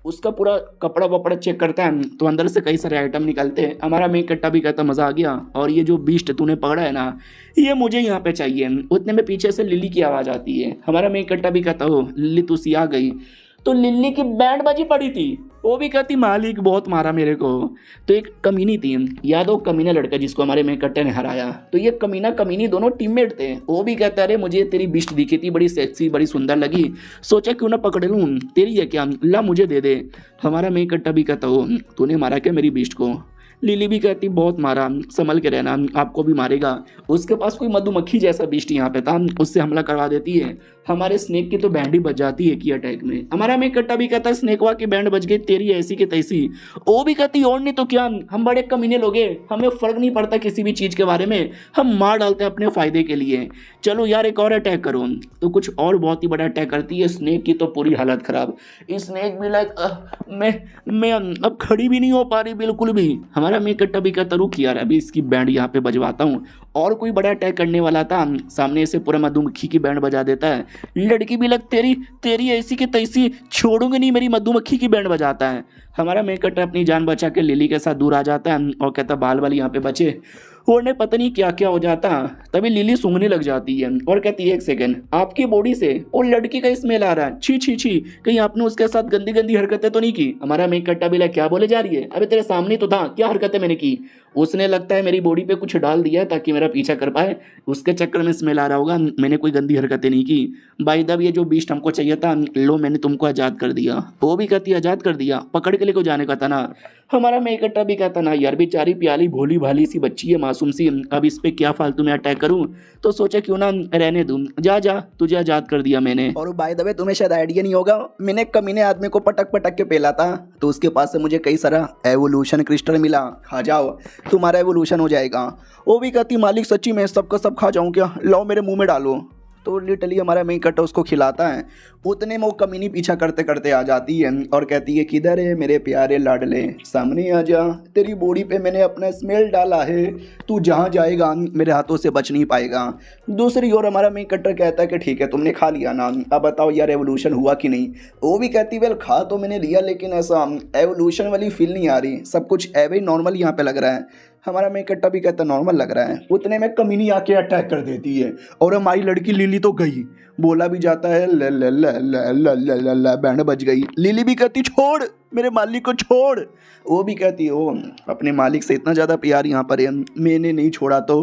उसका पूरा कपड़ा वपड़ा चेक करता है तो अंदर से कई सारे आइटम निकलते हैं। हमारा मेन कट्टा भी कहता मज़ा आ गया, और ये जो बीस्ट तूने पकड़ा है ना ये मुझे यहाँ पे चाहिए। उतने में पीछे से लिली की आवाज़ आती है। हमारा मेन कट्टा भी कहता हो लिली तू सी आ गई, तो लिली की बैंड बजी पड़ी थी, वो भी कहती मालिक बहुत मारा मेरे को। तो एक कमीनी थी, याद हो कमीना लड़का जिसको हमारे मेन कट्टे ने हराया, तो ये कमीना कमीनी दोनों टीममेट थे। वो भी कहता अरे मुझे तेरी बीस्ट दिखी थी, बड़ी सेक्सी बड़ी सुंदर लगी, सोचा क्यों ना पकड़ लूँ, तेरी है क्या, ला मुझे दे दे। हमारा मेन कट्टा भी कहता हो तूने मारा क्या मेरी बीस्ट को? लिली भी कहती बहुत मारा, संभल के रहना आपको भी मारेगा। उसके पास कोई मधुमक्खी जैसा बीस्ट यहाँ पे था, उससे हमला करवा देती है। हमारे स्नेक की तो बैंड ही बज जाती है की अटैक में। हमारा मेन कट्टा भी कहता है स्नेकवा की बैंड बज गई, तेरी ऐसी की तैसी। वो भी कहती और नहीं तो क्या, हम बड़े कमीने लोग हैं, हमें फर्क नहीं पड़ता किसी भी चीज़ के बारे में, हम मार डालते हैं अपने फायदे के लिए, चलो यार एक और अटैक करो। तो कुछ और बहुत ही बड़ा अटैक करती है। स्नेक की तो पूरी हालत खराब। स्नेक भी लाइक मैं अब खड़ी भी नहीं हो पा रही बिल्कुल भी। हमारा मेन कट्टा भी कहता रुक यार अभी इसकी बैंड यहाँ पे बजवाता हूँ। और कोई बड़ा अटैक करने वाला था, सामने से पूरा मधुमक्खी की बैंड बजा देता है। लड़की भी लग तेरी तेरी ऐसी की तैसी, छोड़ूंगी नहीं, मेरी मधुमक्खी की बैंड बजाता है। हमारा मेन कट्टा अपनी जान बचा के लिली के साथ दूर आ जाता है और कहता बाल वाली यहाँ पे बचे। और ने पता नहीं क्या क्या हो जाता। तभी लिली सूंघने लग जाती है और कहती है एक सेकंड, आपकी बॉडी से और लड़की का स्मेल आ रहा है, छी छी छी, कहीं आपने उसके साथ गंदी गंदी हरकतें तो नहीं की। हमारा मेन कट्टा भी क्या बोले जा रही है, अबे तेरे सामने तो था, क्या हरकतें मैंने की। उसने लगता है मेरी बॉडी पे कुछ डाल दिया है ताकि मेरा पीछा कर पाए, उसके चक्कर में स्मेल आ रहा होगा, मैंने कोई गंदी हरकतें नहीं की। बाय द वे ये जो बीस्ट हमको चाहिए था, लो मैंने तुमको आज़ाद कर दिया। वो भी कहती है आज़ाद कर दिया, पकड़ के लेको जाने का था ना। हमारा मेन कट्टा भी कहता ना यार बेचारी प्याली भोली भाली सी बच्ची है, मासूम सी, अब इस पे क्या फालतू में अटैक करूं, तो सोचा क्यों ना रहने दूं, जा जा तुझे आज़ाद कर दिया मैंने। और बाय द वे तुम्हें शायद आइडिया नहीं होगा, मैंने कमीने आदमी को पटक पटक के पेला था, तो उसके पास से मुझे कई सारा एवोल्यूशन क्रिस्टल मिला, खा जाओ तुम्हारा एवोल्यूशन हो जाएगा। वो भी कहती मालिक सच्ची मैं सबका सब खा जाऊँ क्या, लाओ मेरे मुँह में डालो। तो लिटरली हमारा मेन कट्टा उसको खिलाता है। उतने में वो कमीनी पीछा करते करते आ जाती है और कहती है किधर है मेरे प्यारे लाडले, सामने आ जा, तेरी बॉडी पे मैंने अपना स्मेल डाला है, तू जहाँ जाएगा मेरे हाथों से बच नहीं पाएगा। दूसरी ओर हमारा मेन कट्टा कहता है कि ठीक है तुमने खा लिया ना, अब बताओ यार एवोल्यूशन हुआ कि नहीं। वो भी कहती वेल खा तो मैंने लिया लेकिन ऐसा एवोल्यूशन वाली फील नहीं आ रही, सब कुछ एवे नॉर्मल यहाँ पे लग रहा है। हमारा मेन कट्टा भी कहता नॉर्मल लग रहा है। उतने में कमीनी आके अटैक कर देती है और हमारी लड़की लिली तो गई, बोला भी जाता है ल ल ल ल ल ल ल ल बैंड बज गई। लिली भी कहती छोड़ मेरे मालिक को छोड़। वो भी कहती ओ अपने मालिक से इतना ज़्यादा प्यार यहाँ पर है, मैंने नहीं छोड़ा तो,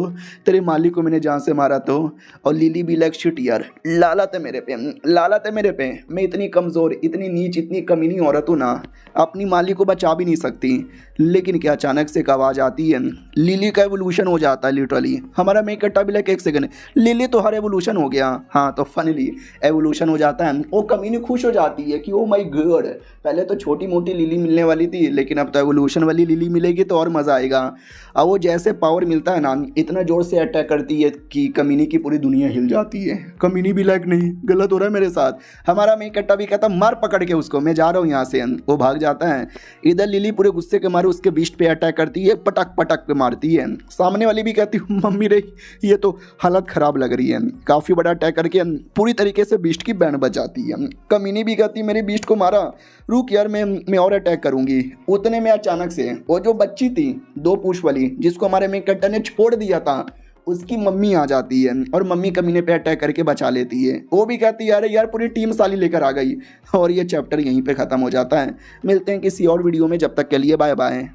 तेरे मालिक को मैंने जान से मारा तो। और लिली भी लाइक शिट यार, लालत है मेरे पे, लालत है मेरे पे, मैं इतनी कमज़ोर, इतनी नीच, इतनी कमीनी औरत हूँ ना, अपनी मालिक को बचा भी नहीं सकती। लेकिन क्या अचानक से एक आवाज़ आती है, लिली का एवोल्यूशन हो जाता है लिटरली। हमारा मेन कट्टा भी लाइक एक सेकंड, लिली तो हर एवोल्यूशन हो गया। हाँ तो फाइनली एवोल्यूशन हो जाता है। वो कमीनी खुश हो जाती है कि ओ माय गॉड, पहले तो छोटी मोटी लिली मिलने वाली थी लेकिन अब तो एवोल्यूशन वाली लिली मिलेगी तो और मज़ा आएगा। अब वो जैसे पावर मिलता है ना, इतना ज़ोर से अटैक करती है कि कमीनी की पूरी दुनिया हिल जाती है। कमीनी भी लाइक नहीं, गलत हो रहा है मेरे साथ। हमारा मेन कट्टा भी कहता मार पकड़ के उसको, मैं जा रहा हूँ यहाँ से। वो भाग जाता है। इधर लिली पूरे गुस्से के मारे उसके बीस्ट पे अटैक करती है, पटक पटक पे मारती है। सामने वाली भी कहती मम्मी रे ये तो हालत ख़राब लग रही है। काफ़ी बड़ा अटैक करके पूरी तरीके से बीस्ट की बैंड बचाती है। कमीनी भी कहती मेरे बीस्ट को मारा, रुक यार मैं और अटैक करूंगी। उतने में अचानक से वो जो बच्ची थी 2 पूंछ वाली जिसको हमारे मेन कट्टा ने छोड़ दिया था, उसकी मम्मी आ जाती है और मम्मी कमीने पे अटैक करके बचा लेती है। वो भी कहती है यार पूरी टीम साली लेकर आ गई। और ये चैप्टर यहीं पे ख़त्म हो जाता है। मिलते हैं किसी और वीडियो में, जब तक के लिए बाय बाय।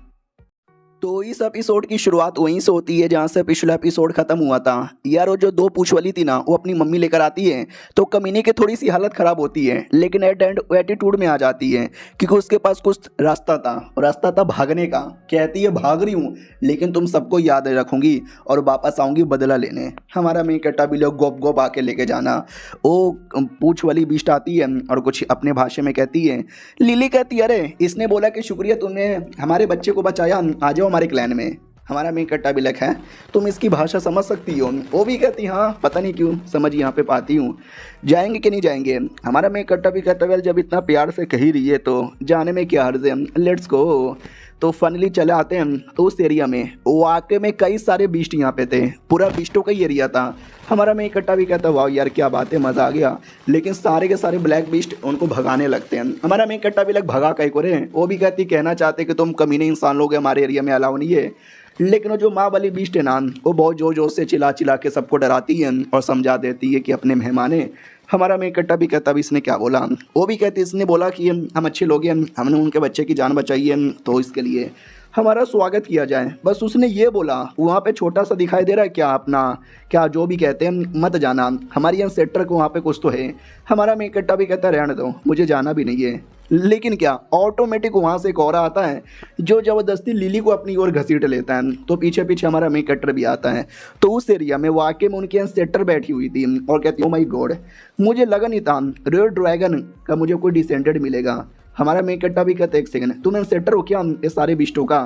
तो इस एपिसोड की शुरुआत वहीं से होती है जहाँ से पिछला एपिसोड खत्म हुआ था। यार वो जो 2 पूंछ वाली थी ना, वो अपनी मम्मी लेकर आती है तो कमीने की थोड़ी सी हालत ख़राब होती है, लेकिन एट एंड एटीट्यूड में आ जाती है क्योंकि उसके पास कुछ रास्ता था, और रास्ता था भागने का। कहती है भाग रही हूँ लेकिन तुम सबको याद रखूँगी और वापस आऊँगी बदला लेने। हमारा मेन कट्टा भी लोग गोप गोप आके लेके जाना। वो पूंछ वाली बीस्ट आती है और कुछ अपने भाषा में कहती है। लिली कहती है अरे इसने बोला कि शुक्रिया तुमने हमारे बच्चे को बचाया, आ जाओ हमारे क्लैन में। हमारा मेन कट्टा भी है तुम इसकी भाषा समझ सकती हो। वो भी कहती हाँ पता नहीं क्यों समझ यहाँ पे पाती हूँ, जाएंगे कि नहीं जाएंगे। हमारा मेन कट्टा भी कहता है जब इतना प्यार से कही रही है तो जाने में क्या हर्ज है, लेट्स गो। तो फाइनली चले आते हैं उस एरिया में। वाकई में कई सारे बीस्ट यहाँ पे थे, पूरा बीस्टों का ही एरिया था। हमारा मेन कट्टा भी कहता वाह यार क्या बात है, मज़ा आ गया। लेकिन सारे के सारे ब्लैक बीस्ट उनको भगाने लगते हैं। हमारा मेन कट्टा भी भगा कहीं को रहे। वो भी कहती कहना चाहते कि तुम कमीने इंसान लोग हमारे एरिया में अलाउ नहीं है। लेकिन वो जो माँ वाली बीस्ट है ना, वो बहुत जोर जोर से चिल्ला चिल्ला के सबको डराती है और समझा देती है कि अपने मेहमान है। हमारा मेन कट्टा भी कहता भी इसने क्या बोला। वो भी कहती इसने बोला कि हम अच्छे लोग हैं, हमने उनके बच्चे की जान बचाई है तो इसके लिए हमारा स्वागत किया जाए। बस उसने ये बोला। वहाँ पे छोटा सा दिखाई दे रहा है क्या अपना, क्या जो भी कहते हैं मत जाना, हमारी यहाँ सेक्टर को वहाँ पे कुछ तो है। हमारा मेन कट्टा भी कहता रहने दो, मुझे जाना भी नहीं है। लेकिन क्या ऑटोमेटिक वहाँ से एक और आता है जो ज़बरदस्ती लिली को अपनी ओर घसीट लेता है। तो पीछे पीछे हमारा मेन कैरेक्टर भी आता है। तो उस एरिया में वाकई में उनकी एंसेस्टर बैठी हुई थी और कहती है ओ माय गॉड, मुझे लगा नहीं था रेड ड्रैगन का मुझे कोई डिसेंडेंट मिलेगा। हमारा मेन कैरेक्टर भी कहता है एक सेकंड, तुम एंसेस्टर हो क्या ये सारे बिस्टों का?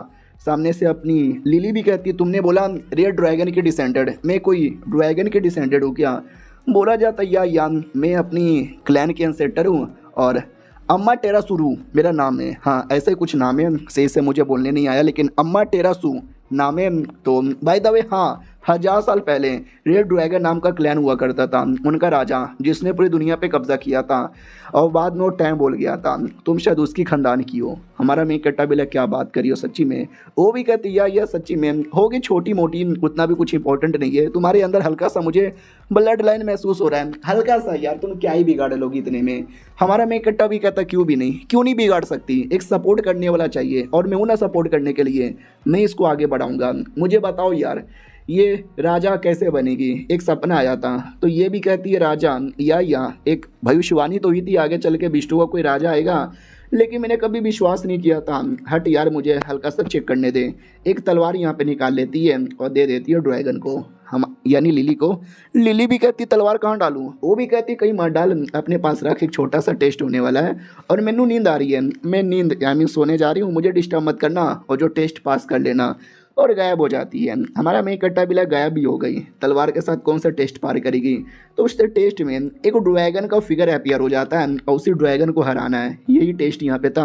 सामने से अपनी लिली भी कहती है तुमने बोला रेड ड्रैगन के डिसेंडेंट, मैं कोई ड्रैगन के डिसेंडेंट हूँ क्या? बोला जाता या मैं अपनी क्लैन के एंसेस्टर हूँ और अम्मा टेरासुरू मेरा नाम है। हाँ ऐसे ही कुछ नाम है, सही से मुझे बोलने नहीं आया लेकिन अम्मा टेरासू नाम है। तो बाय द वे हाँ, 1000 साल पहले रेड ड्रैगन नाम का क्लैन हुआ करता था, उनका राजा जिसने पूरी दुनिया पे कब्जा किया था और बाद में वो टाइम बोल गया था। तुम शायद उसकी खानदान की हो। हमारा मेन कट्टा बिला क्या बात करी हो सच्ची में। वो भी कहती या सच्ची में होगी छोटी मोटी, उतना भी कुछ इंपॉर्टेंट नहीं है। तुम्हारे अंदर हल्का सा मुझे ब्लड लाइन महसूस हो रहा है, हल्का सा यार, तुम क्या ही बिगाड़ लोगी इतने में। हमारा मेन कट्टा भी कहता क्यों भी नहीं, क्यों नहीं बिगाड़ सकती, एक सपोर्ट करने वाला चाहिए और मैं हूं ना सपोर्ट करने के लिए, मैं इसको आगे बढ़ाऊंगा। मुझे बताओ यार ये राजा कैसे बनेगी? एक सपना आया था। तो ये भी कहती है राजा या एक भविष्यवाणी तो हुई थी आगे चल के बिष्टु का कोई राजा आएगा, लेकिन मैंने कभी विश्वास नहीं किया था। हट यार, मुझे हल्का सा चेक करने दे। एक तलवार यहाँ पे निकाल लेती है और दे देती है ड्रैगन को, हम यानी लिली को। लिली भी कहती तलवार कहाँ डालूँ? वो भी कहती कहीं मत डाल, अपने पास रख, एक छोटा सा टेस्ट होने वाला है और मैनू नींद आ रही है, मैं नींद यानी सोने जा रही हूँ, मुझे डिस्टर्ब मत करना और जो टेस्ट पास कर लेना। और गायब हो जाती है। हमारा मेन कट्टा बिला गायब भी हो गई। तलवार के साथ कौन सा टेस्ट पार करेगी? तो उस टेस्ट में एक ड्रैगन का फिगर अपीयर हो जाता है और उसी ड्रैगन को हराना है, यही टेस्ट यहाँ पे था।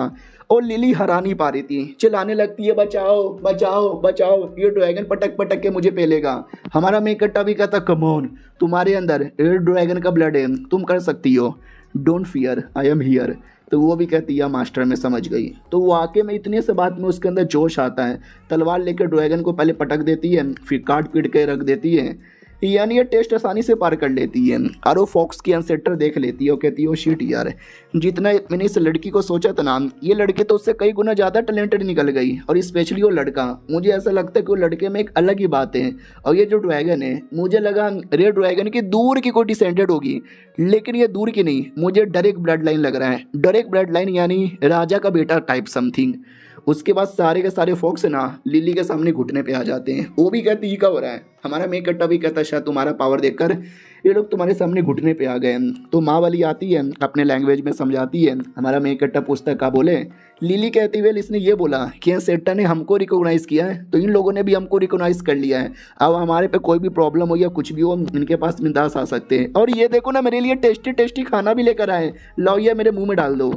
और लिली हरा नहीं पा रही थी, चिल्लाने लगती है बचाओ बचाओ बचाओ, ये ड्रैगन पटक पटक के मुझे पेलेगा। हमारा मेन कट्टा भी कहता कमोन, तुम्हारे अंदर ड्रैगन का ब्लड है, तुम कर सकती हो, don't fear I am here. तो वो भी कहती है मास्टर में समझ गई। तो वाकई में इतने से बात में उसके अंदर जोश आता है, तलवार लेकर ड्रैगन को पहले पटक देती है, फिर काट पीट के रख देती है, यानी ये टेस्ट आसानी से पार कर लेती है। और वो फॉक्स की एंसेस्टर देख लेती है और कहती है ओ शिट यार, जितना मैंने इस लड़की को सोचा था ना, ये लड़की तो उससे कई गुना ज़्यादा टैलेंटेड निकल गई। और स्पेशली वो लड़का, मुझे ऐसा लगता है कि वो लड़के में एक अलग ही बात है। और ये जो ड्रैगन है, मुझे लगा रेड ड्रैगन की दूर की कोई डिसेंडेड होगी, लेकिन ये दूर की नहीं, मुझे डायरेक्ट ब्लड लाइन लग रहा है। डायरेक्ट ब्लड लाइन यानी राजा का बेटा टाइप समथिंग। उसके बाद सारे के सारे फोक्स ना लिली के सामने घुटने पे आ जाते हैं। वो भी कहती है क्या हो रहा है? हमारा मेन कट्टा भी कहता है शायद तुम्हारा पावर देखकर ये लोग तुम्हारे सामने घुटने पे आ गए। तो माँ वाली आती है, अपने लैंग्वेज में समझाती है। हमारा मेन कट्टा पूछता है क्या बोले? लिली कहती वेल इसने ये बोला कि एंसेस्टर ने हमको रिकॉग्नाइज़ किया है, तो इन लोगों ने भी हमको रिकॉग्नाइज़ कर लिया है। अब हमारे पे कोई भी प्रॉब्लम हो या कुछ भी हो, इनके पास बिंदास आ सकते हैं। और ये देखो ना, मेरे लिए टेस्टी टेस्टी खाना भी लेकर आए, लाओ ये मेरे मुँह में डाल दो।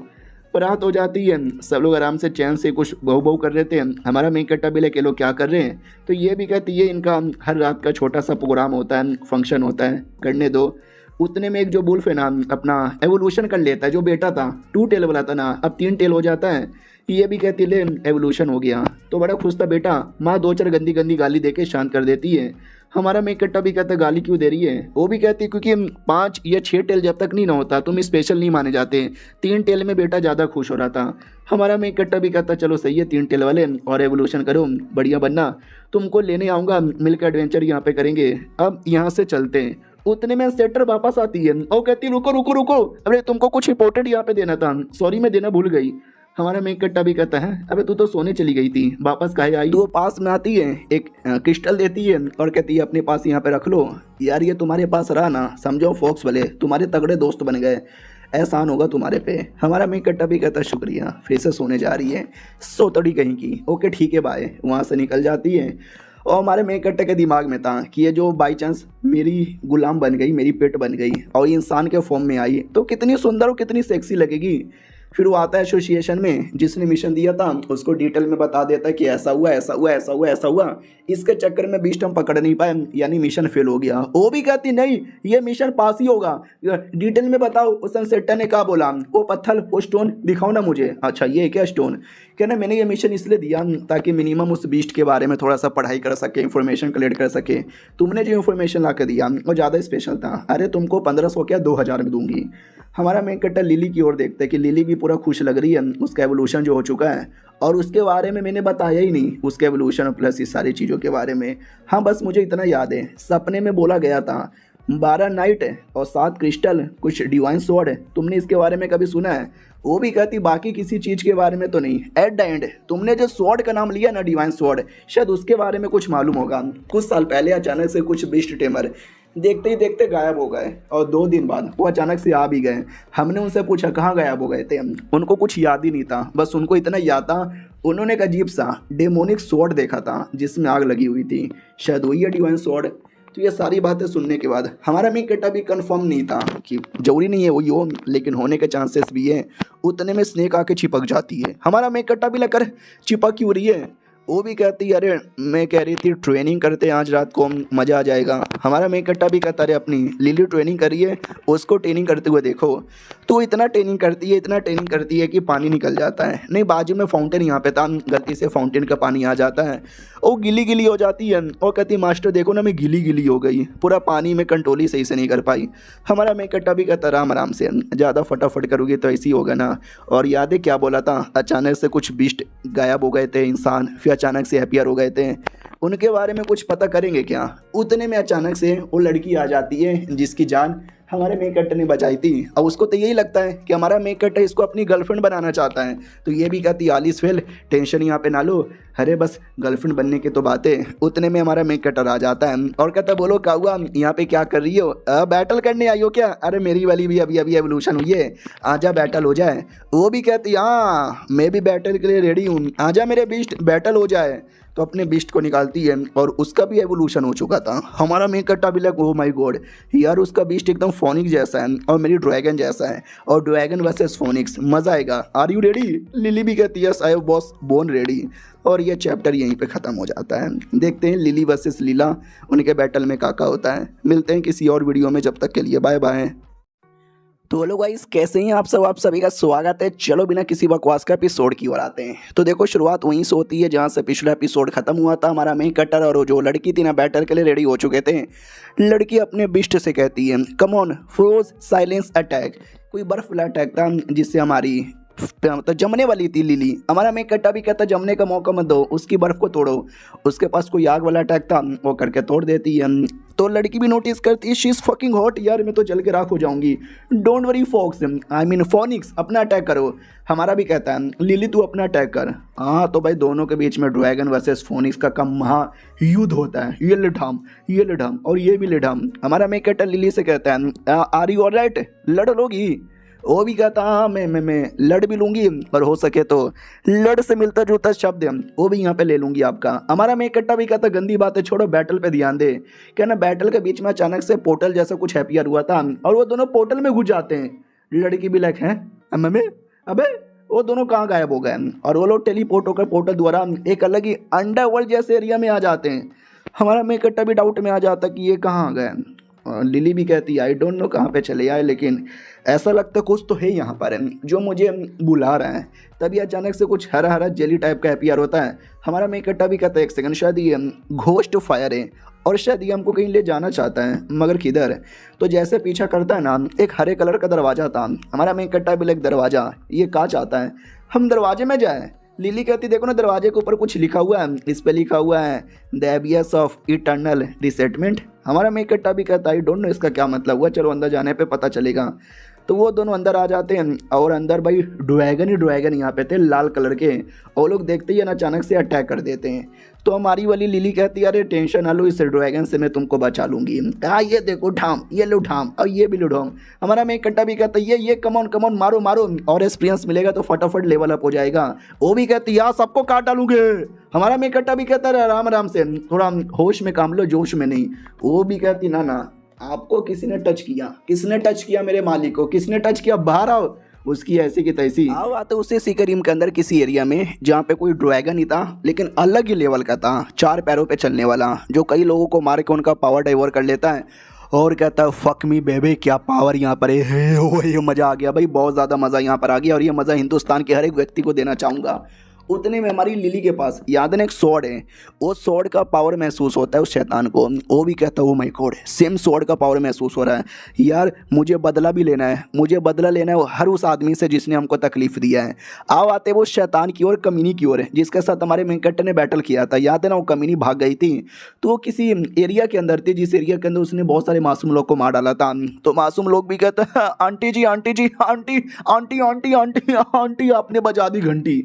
रात हो जाती है, सब लोग आराम से चैन से कुछ बहू बहू कर रहे थे। हमारा मेन कट्टा भी लेके लोग क्या कर रहे हैं? तो ये भी कहती है इनका हर रात का छोटा सा प्रोग्राम होता है, फंक्शन होता है, करने दो। उतने में एक जो बुल्फ है ना अपना एवोल्यूशन कर लेता है, जो बेटा था 2 टेल वाला था ना, अब 3 टेल हो जाता है। ये भी कहती ले एवोल्यूशन हो गया, तो बड़ा खुश था बेटा। माँ 2-4 गंदी गंदी गाली देके शांत कर देती है। हमारा मेन कट्टा भी कहता गाली क्यों दे रही है? वो भी कहती है क्योंकि 5 या 6 टेल जब तक नहीं ना होता तुम स्पेशल नहीं माने जाते। 3 टेल में बेटा ज़्यादा खुश हो रहा था। हमारा मेन कट्टा भी कहता चलो सही है 3 टेल वाले, और एवोल्यूशन करो, बढ़िया बनना, तुमको लेने आऊँगा, मिलकर एडवेंचर यहाँ पे करेंगे। अब यहाँ से चलते हैं। उतने में सेटर वापस आती है और कहती रुको रुको रुको, अरे तुमको कुछ इंपॉर्टेंट यहाँ पे देना था, सॉरी मैं देना भूल गई। हमारा मेन कट्टा भी कहता है अबे तू तो सोने चली गई थी, वापस काहे आई? तो पास में आती है, एक क्रिस्टल देती है और कहती है अपने पास यहाँ पे रख लो। यार ये तुम्हारे पास रहा ना, समझो फॉक्स वाले तुम्हारे तगड़े दोस्त बन गए, एहसान होगा तुम्हारे पे। हमारा मेन कट्टा भी कहता शुक्रिया, फिर से सोने जा रही है, सोतड़ी कहीं की। ओके ठीक है बाय, वहाँ से निकल जाती है। और हमारे मेन कट्टे के दिमाग में था कि ये जो बाई चांस मेरी गुलाम बन गई, मेरी पेट बन गई और इंसान के फॉर्म में आई तो कितनी सुंदर और कितनी सेक्सी लगेगी। फिर वो आता है एसोसिएशन में, जिसने मिशन दिया था उसको डिटेल में बता देता है कि ऐसा हुआ ऐसा हुआ ऐसा हुआ ऐसा हुआ। इसके चक्कर में बीस्ट हम पकड़ नहीं पाए, यानी मिशन फेल हो गया। वो भी कहती नहीं ये मिशन पास ही होगा, डिटेल में बताओ। उस सेट्टा ने कहा बोला वो पत्थर वो स्टोन दिखाओ ना मुझे। अच्छा ये क्या स्टोन? कहना मैंने ये मिशन इसलिए दिया ताकि मिनिमम उस बीस्ट के बारे में थोड़ा सा पढ़ाई कर सके, इन्फॉर्मेशन कलेक्ट कर सके। तुमने जो इन्फॉर्मेशन ला कर दिया वो ज़्यादा स्पेशल था। अरे तुमको 1500 क्या 2000 में दूंगी। हमारा मेन कट्टा लिली की ओर देखते हैं कि लिली भी पूरा खुश लग रही है, उसका एवोल्यूशन जो हो चुका है और उसके बारे में मैंने बताया ही नहीं, उसके एवोल्यूशन प्लस इस सारी चीज़ों के बारे में। हाँ बस मुझे इतना याद है, सपने में बोला गया था 12 नाइट और 7 क्रिस्टल, कुछ डिवाइन स्वॉर्ड है, तुमने इसके बारे में कभी सुना है? वो भी कहती बाकी किसी चीज़ के बारे में तो नहीं। एट द एंड तुमने जो स्वॉर्ड का नाम लिया ना, डिवाइन स्वॉर्ड, शायद उसके बारे में कुछ मालूम होगा। कुछ साल पहले अचानक से कुछ बीस्ट टेमर देखते ही देखते गायब हो गए और 2 दिन बाद वो अचानक से आ भी गए। हमने उनसे पूछा कहाँ गायब हो गए थे, उनको कुछ याद ही नहीं था। बस उनको इतना याद था उन्होंने एक अजीब सा डेमोनिक स्वॉर्ड देखा था जिसमें आग लगी हुई थी, शायद वही है डिवाइन स्वॉर्ड। तो ये सारी बातें सुनने के बाद हमारा मेन कट्टा भी कंफर्म नहीं था कि जरूरी नहीं है वही हो, लेकिन होने के चांसेस भी है। उतने में स्नेक आके चिपक जाती है। हमारा मेन कट्टा भी लगकर चिपक क्यों रही है? वो भी कहती है अरे मैं कह रही थी ट्रेनिंग करते आज रात को मज़ा आ जाएगा। हमारा मेन कट्टा भी कहता अरे अपनी लिली ट्रेनिंग करिए, उसको ट्रेनिंग करते हुए देखो। तो इतना ट्रेनिंग करती है कि पानी निकल जाता है। नहीं, बाजू में फाउंटेन यहाँ पे था, गलती से फाउंटेन का पानी आ जाता है, वो गिली गिली हो जाती है और कहती मास्टर देखो ना मैं गिली गिली हो गई, पूरा पानी में कंट्रोल ही सही से नहीं कर पाई। हमारा मेन कट्टा भी कहता आराम से, ज़्यादा फटाफट करोगी तो ऐसे ही होगा ना। और याद है क्या बोला था, अचानक से कुछ बीस्ट गायब हो गए थे इंसान, फिर अचानक से हैप्पियर हो गए थे, उनके बारे में कुछ पता करेंगे क्या? उतने में अचानक से वो लड़की आ जाती है जिसकी जान हमारे मेन कट्टे ने बचाई थी। अब उसको तो यही लगता है कि हमारा मेन कट्टा इसको अपनी गर्लफ्रेंड बनाना चाहता है। तो ये भी कहती आलिस फेल, टेंशन यहाँ पे ना लो, अरे बस गर्लफ्रेंड बनने की तो बातें। उतने में हमारा मेन कट्टर आ जाता है और कहता बोलो क्या हुआ, यहाँ पे क्या कर रही हो? बैटल करने आई हो क्या? अरे मेरी वाली भी अभी अभी एवोल्यूशन हुई है, आजा बैटल हो जाए। वो भी कहती हाँ मैं भी बैटल के लिए रेडी हूँ, आजा मेरे बीस्ट बैटल हो जाए। तो अपने बीस्ट को निकालती है और उसका भी एवोल्यूशन हो चुका था। हमारा मेन कट्टा भी लग ओ माय गॉड यार, उसका बीस्ट एकदम फोनिक्स जैसा है और मेरी ड्रैगन जैसा है, और ड्रैगन वर्सेस फोनिक्स, मज़ा आएगा। Are you ready? लिली भी कहती है yes I boss born ready. और ये चैप्टर यहीं पे ख़त्म हो जाता है। देखते हैं लिली वर्सेस लीला, उनके बैटल में क्या होता है। मिलते हैं किसी और वीडियो में, जब तक के लिए बाय बाय। तो हेलो गाइस, कैसे हैं आप सब? आप सभी का स्वागत है। चलो बिना किसी बकवास का एपिसोड की ओर आते हैं। तो देखो शुरुआत वहीं से होती है जहां से पिछला एपिसोड खत्म हुआ था। हमारा मेन कटर और जो लड़की थी ना बैटल के लिए रेडी हो चुके थे। लड़की अपने बिस्ट से कहती है come on froze silence attack. कोई बर्फ वाला अटैक था जिससे हमारी मतलब जमने वाली थी लिली। हमारा मेन कट्टा भी कहता जमने का मौका मत दो, उसकी बर्फ़ को तोड़ो। उसके पास कोई आग वाला अटैक था, वो करके तोड़ देती है। तो लड़की भी नोटिस करती है शी इज़ फकिंग हॉट, यार मैं तो जल के राख हो जाऊंगी। Don't worry fox, I mean phoenix, अपना अटैक करो। हमारा भी कहता है लिली तू अपना अटैक कर। हाँ तो भाई दोनों के बीच में ड्रैगन वर्सेस फोनिक्स का कम महा युद्ध होता है। ये लिडम और ये भी लिडम। हमारा मेन कट्टा लिली से कहता है आर यू ऑलराइट, लड़ लोगी? वो भी कहता हाँ मैं लड़ भी लूँगी, और हो सके तो लड़ से मिलता जुलता शब्द वो भी यहाँ पे ले लूँगी आपका। हमारा मेन कट्टा भी कहता गंदी बातें छोड़ो, बैटल पे ध्यान दे। क्या ना बैटल के बीच में अचानक से पोर्टल जैसा कुछ हैप्पियर हुआ था और वो दोनों पोर्टल में घुस जाते हैं। लड़की भी लाइक है अबे वो दोनों कहाँ गायब हो गए? और वो लोग टेलीपोर्ट होकर पोर्टल द्वारा एक अलग ही अंडरवर्ल्ड जैसे एरिया में आ जाते हैं। हमारा मेन कट्टा भी डाउट में आ जाता कि ये कहाँ आ गए। लिली भी कहती आई डोंट नो कहाँ पे चले आए, लेकिन ऐसा लगता कुछ तो है यहाँ पर जो मुझे बुला रहा है। तभी अचानक से कुछ हरा हरा जेली टाइप का अपीयर होता है। हमारा मेन कट्टा भी कहता है एक सेकंड, शायद ये घोस्ट फायर है और शायद ये हमको कहीं ले जाना चाहता है, मगर किधर? तो जैसे पीछा करता है ना, एक हरे कलर का दरवाज़ा था। हमारा मेन कट्टा भी एक दरवाज़ा, ये कहाँ चाहता है हम दरवाजे में जाए? लिली कहती देखो ना दरवाजे के ऊपर कुछ लिखा हुआ है, इस पे लिखा हुआ है द एबियस ऑफ इटर्नल रिसेटमेंट। हमारा मेन कट्टा भी कहता है आई डोंट नो इसका क्या मतलब हुआ, चलो अंदर जाने पे पता चलेगा। तो वो दोनों अंदर आ जाते हैं और अंदर भाई ड्रैगन यहाँ पे थे लाल कलर के, और लोग देखते ही अचानक से अटैक कर देते हैं। तो हमारी वाली लिली कहती है अरे टेंशन ना लो, इस ड्रैगन से मैं तुमको बचा लूँगी। ये देखो ठाम, ये लो ठाम और ये भी लो ठाम। हमारा मेन कट्टा भी कहता है ये कम ऑन मारो और एक्सपीरियंस मिलेगा तो फटाफट लेवल अप हो जाएगा। वो भी कहती है सबको काट डालूंगे। हमारा मेन कट्टा भी कहता है आराम से, थोड़ा होश में काम लो, जोश में नहीं। वो भी कहती ना आपको किसने टच किया मेरे मालिक को, किसने टच किया, बाहर आओ। उसकी ऐसी की तैसी आओ आते उसी सीकर के अंदर किसी एरिया में जहाँ पे कोई ड्रैगन ही था, लेकिन अलग ही लेवल का था, 4 पैरों पे चलने वाला, जो कई लोगों को मार के उनका पावर डाइवर कर लेता है। और कहता है फक मी बेबे, क्या पावर यहाँ पर है। ये मज़ा आ गया भाई, बहुत ज़्यादा मज़ा यहाँ पर आ गया, और ये मज़ा हिंदुस्तान के हर एक व्यक्ति को देना चाहूँगा। उतने में हमारी लिली के पास याद है एक स्वॉर्ड है, वो स्वॉर्ड का पावर महसूस होता है उस शैतान को। वो भी कहता है oh my God same sword का पावर महसूस हो रहा है यार, मुझे बदला भी लेना है, मुझे बदला लेना है वो हर उस आदमी से जिसने हमको तकलीफ दिया है। आओ आते वो शैतान की ओर, कमीनी की ओर, जिसके साथ हमारे मेन कैरेक्टर ने बैटल किया था। याद है ना, वो कमीनी भाग गई थी, तो वो किसी एरिया के अंदर थी जिस एरिया के अंदर उसने बहुत सारे मासूम लोग को मार डाला था। तो मासूम लोग भी कहते हैं aunty ji aunty ji aunty aunty aunty aunty aunty आपने बजा दी घंटी।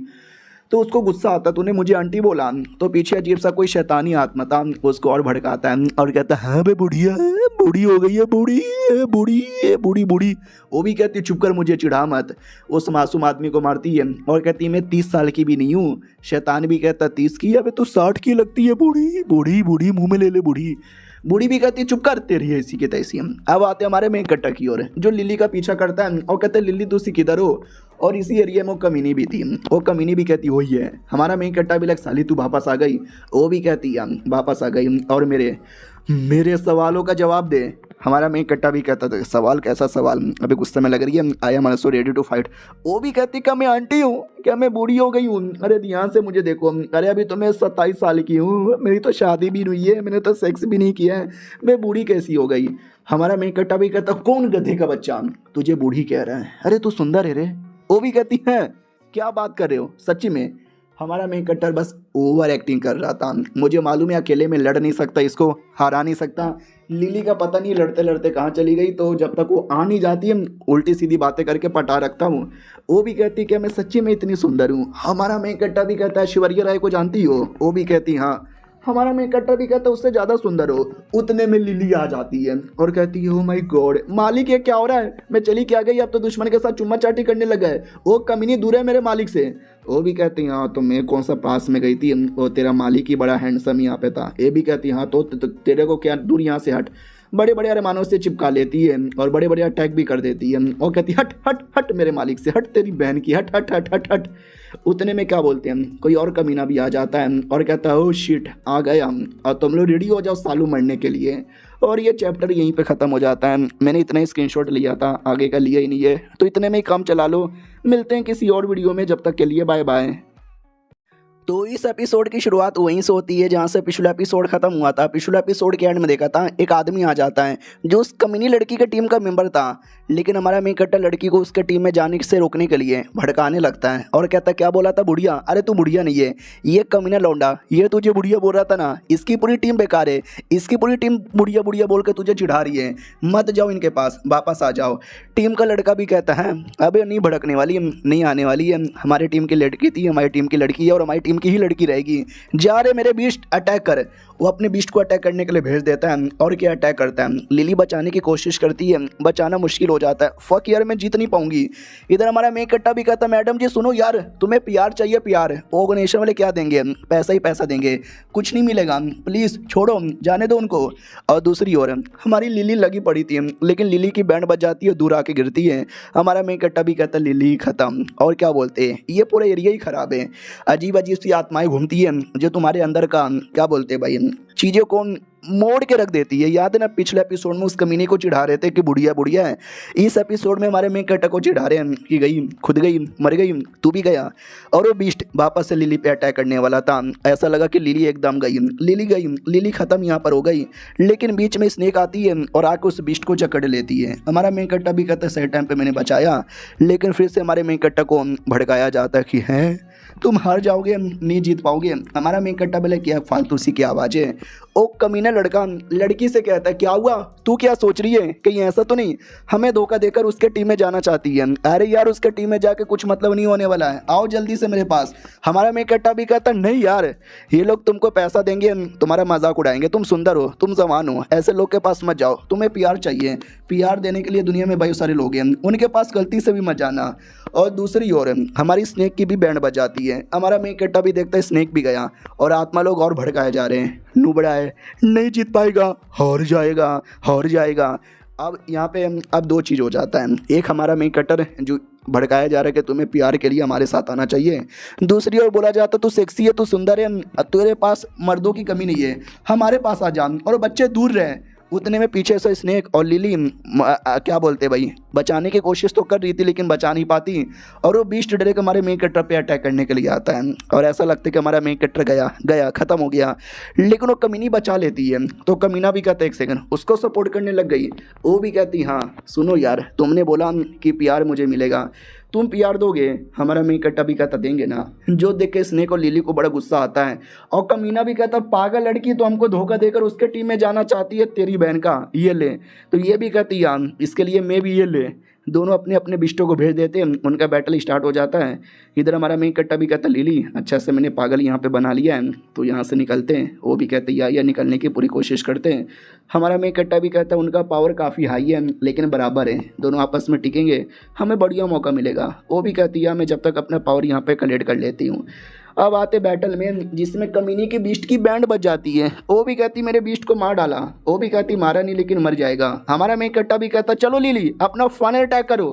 तो उसको गुस्सा आता, तूने मुझे आंटी बोला। तो पीछे अजीब सा कोई शैतानी आत्मा था, उसको और भड़काता है और कहता है हाँ बे बुढ़िया, बूढ़ी हो गई है, बूढ़ी बूढ़ी बूढ़ी बूढ़ी। वो भी कहती चुप कर, मुझे चिढ़ा मत। उस मासूम आदमी को मारती है और कहती है मैं 30 साल की भी नहीं हूँ। शैतान भी कहता 30 की, अबे तू 60 की लगती है, बूढ़ी बूढ़ी बूढ़ी मुँह में ले ले बूढ़ी। बूढ़ी भी कहती है चुप कर, तेरी है इसी के तैसी। अब आते हमारे मेन कट्टा की ओर, जो लिली का पीछा करता है और कहते हैं लिली तू सी किधर हो। और इसी एरिया में वो कमीनी भी थी, वो कमीनी भी कहती वही है। हमारा मेन कट्टा भी लग साली तू वापस आ गई। वो भी कहती है वापस आ गई और मेरे सवालों का जवाब दे। हमारा मेन कट्टा भी कहता था सवाल, कैसा सवाल, अभी गुस्से में लग रही है, I am also ready to fight. वो भी कहती क्या मैं आंटी हूँ, क्या मैं बूढ़ी हो गई हूँ, अरे ध्यान से मुझे देखो, अरे अभी तो मैं 27 साल की हूँ, मेरी तो शादी भी नहीं हुई है, मैंने तो सेक्स भी नहीं किया है, मैं बूढ़ी कैसी हो गई। हमारा मेन कट्टा भी कहता कौन गधे का बच्चा तुझे बूढ़ी कह रहा है, अरे तू सुंदर है रे। वो भी कहती है क्या बात कर रहे हो सच्ची में। हमारा मेन कट्टर बस ओवर एक्टिंग कर रहा था, मुझे मालूम है अकेले में लड़ नहीं सकता, इसको हरा नहीं सकता। लिली का पता नहीं लड़ते लड़ते कहाँ चली गई, तो जब तक वो आ नहीं जाती है उल्टी सीधी बातें करके पटा रखता हूँ। वो भी कहती है कि मैं सच्ची में इतनी सुंदर हूँ। हमारा मेन कट्टा भी कहता है शिवरिया राय को जानती हो। वो भी कहती हाँ। हमारा मेन कट्टा भी कहता है उससे ज़्यादा सुंदर हो। उतने में लिली आ जाती है और कहती है ओ माय गॉड मालिक ये क्या हो रहा है, मैं चली क्या गई, अब तो दुश्मन के साथ चुम्मा चाटी करने लगा है, वो कमीनी दूर है मेरे मालिक से। वो भी कहती हाँ तो मैं कौन सा पास में गई थी, वो तेरा मालिक ही बड़ा हैंडसम यहाँ पे था। ये भी कहती हाँ तो तेरे को क्या, दूर यहाँ से हट। बड़े बड़े अरमानों से चिपका लेती है और बड़े बड़े अटैक भी कर देती है और कहती हट हट हट मेरे मालिक से, हट तेरी बहन की, हट हट हट हट हट। उतने में क्या बोलते हैं कोई और कमीना भी आ जाता है और कहता है ओ शिट आ गए हम, और तुम लोग रेडी हो जाओ सालू मरने के लिए। और ये चैप्टर यहीं पे ख़त्म हो जाता है। मैंने इतना ही स्क्रीनशॉट लिया था, आगे का लिया ही नहीं है, तो इतने में ही काम चला लो। मिलते हैं किसी और वीडियो में, जब तक के लिए बाय बाय। तो इस एपिसोड की शुरुआत वहीं से होती है जहाँ से पिछला एपिसोड खत्म हुआ था। पिछला एपिसोड के एंड में देखा था एक आदमी आ जाता है जो उस कमीनी लड़की के टीम का मेंबर था, लेकिन हमारा मेन कट्टर लड़की को उसके टीम में जाने से रोकने के लिए भड़काने लगता है और कहता है क्या बोला था बुढ़िया, अरे तू बुढ़िया नहीं है, ये कमीना लौंडा, ये तुझे बुढ़िया बोल रहा था ना, इसकी पूरी टीम बेकार है, इसकी पूरी टीम बुढ़िया बुढ़िया बोल के तुझे चिढ़ा रही है, मत जाओ इनके पास, वापस आ जाओ। टीम का लड़का भी कहता है अबे नहीं भड़कने वाली, नहीं आने वाली है, हमारी टीम की लड़की थी, हमारी टीम की लड़की है और हमारी टीम की ही लड़की रहेगी, जा रहे मेरे बीस्ट अटैक कर। वो अपने बीस्ट को अटैक करने के लिए भेज देता है और क्या अटैक करता है, लिली बचाने की कोशिश करती है, बचाना मुश्किल हो जाता है, फक यार मैं जीत नहीं पाऊंगी। इधर हमारा मेन कट्टा भी कहता है मैडम जी सुनो यार, तुम्हें प्यार चाहिए, प्यार ऑर्गेनाइजेशन वाले क्या देंगे, पैसा ही पैसा देंगे, कुछ नहीं मिलेगा, प्लीज़ छोड़ो जाने दो उनको। और दूसरी ओर हमारी लिली लगी पड़ी थी, लेकिन लिली की बैंड बज जाती है, दूर आके गिरती है। हमारा मेन कट्टा भी कहता है लिली खत्म, और क्या बोलते हैं ये पूरा एरिया ही खराब है, अजीब अजीब सी आत्माएं घूमती है जो तुम्हारे अंदर का क्या बोलते हैं भाई चीज़ों को मोड़ के रख देती है। याद है ना पिछले एपिसोड में उस कमीने को चिढ़ा रहे थे कि बुढ़िया बुढ़िया है, इस एपिसोड में हमारे मेन कट्टा को चिढ़ा रहे हैं कि गई खुद गई मर गई तू भी गया। और वो बीस्ट वापस से लिली पे अटैक करने वाला था, ऐसा लगा कि लिली एकदम गई, लिली खत्म यहाँ पर हो गई, लेकिन बीच में स्नेक आती है और आके उस बीस्ट को जकड़ लेती है। हमारा मेन कट्टा भी कहता है सही टाइम पर मैंने बचाया, लेकिन फिर से हमारे मेन कट्टा को भड़काया जाता है कि है तुम हार जाओगे, नहीं जीत पाओगे। हमारा मेन कट्टा बोले क्या फालतू सी की आवाज़ है। ओ कमीना लड़का लड़की से कहता है क्या हुआ, तू क्या सोच रही है, कहीं ऐसा तो नहीं हमें धोखा देकर उसके टीम में जाना चाहती है। अरे यार उसके टीम में जाके कुछ मतलब नहीं होने वाला है, आओ जल्दी से मेरे पास। हमारा मेन कट्टा भी कहता है नहीं यार, ये लोग तुमको पैसा देंगे, तुम्हारा मजाक उड़ाएंगे, तुम सुंदर हो, तुम जवान हो, ऐसे लोग के पास मत जाओ, तुम्हें प्यार चाहिए, प्यार देने के लिए दुनिया में बहुत सारे लोग हैं, उनके पास गलती से भी मत जाना। और दूसरी ओर हमारी स्नेक की भी बैंड बजाती है। हमारा मेन कट्टा भी देखता है स्नेक भी गया और आत्मा लोग और भड़काए जा रहे हैं, नुबड़ा है, नहीं जीत पाएगा, हार जाएगा हार जाएगा। अब यहाँ पे अब दो चीज़ हो जाता है, एक हमारा मेन कट्टर जो भड़काया जा रहा है कि तुम्हें प्यार के लिए हमारे साथ आना चाहिए, दूसरी ओर बोला जाता तू सेक्सी है, तू सुंदर है, तेरे पास मर्दों की कमी नहीं है, हमारे पास आ जा और बच्चे दूर रहे। उतने में पीछे से स्नेक और लिली क्या बोलते भाई बचाने की कोशिश तो कर रही थी लेकिन बचा नहीं पाती, और वो बीस्ट डायरेक्ट हमारे मेन कैरेक्टर पे अटैक करने के लिए आता है और ऐसा लगता है कि हमारा मेन कैरेक्टर गया गया ख़त्म हो गया, लेकिन वो कमीनी बचा लेती है। तो कमीना भी कहता है एक सेकंड, उसको सपोर्ट करने लग गई। वो भी कहती हाँ सुनो यार, तुमने बोला कि प्यार मुझे मिलेगा, तुम प्यार दोगे? हमारा मेन कैरेक्टर भी कहता देंगे ना। जो देख के स्नेक और लिली को बड़ा गुस्सा आता है और कमीना भी कहता पागल लड़की तो हमको धोखा देकर उसके टीम में जाना चाहती है, तेरी बहन का ये ले। तो ये भी कहती यार इसके लिए मैं भी ये ले। दोनों अपने अपने बिस्टों को भेज देते हैं, उनका बैटल स्टार्ट हो जाता है। इधर हमारा मेन कट्टा भी कहता लिली अच्छा से मैंने पागल यहाँ पे बना लिया है, तो यहाँ से निकलते हैं। वो भी कहते या निकलने की पूरी कोशिश करते हैं। हमारा मेन कट्टा भी कहता है उनका पावर काफ़ी हाई है लेकिन बराबर है, दोनों आपस में टिकेंगे, हमें बढ़िया मौका मिलेगा। वो भी कहती है मैं जब तक अपना पावर यहाँ पे कलेक्ट कर लेती हूँ। अब आते बैटल में जिसमें कमीनी की बीस्ट की बैंड बज जाती है। वो भी कहती मेरे बीस्ट को मार डाला, वो भी कहती मारा नहीं लेकिन मर जाएगा। हमारा मेन कट्टा भी कहता चलो लिली अपना फाइनल अटैक करो।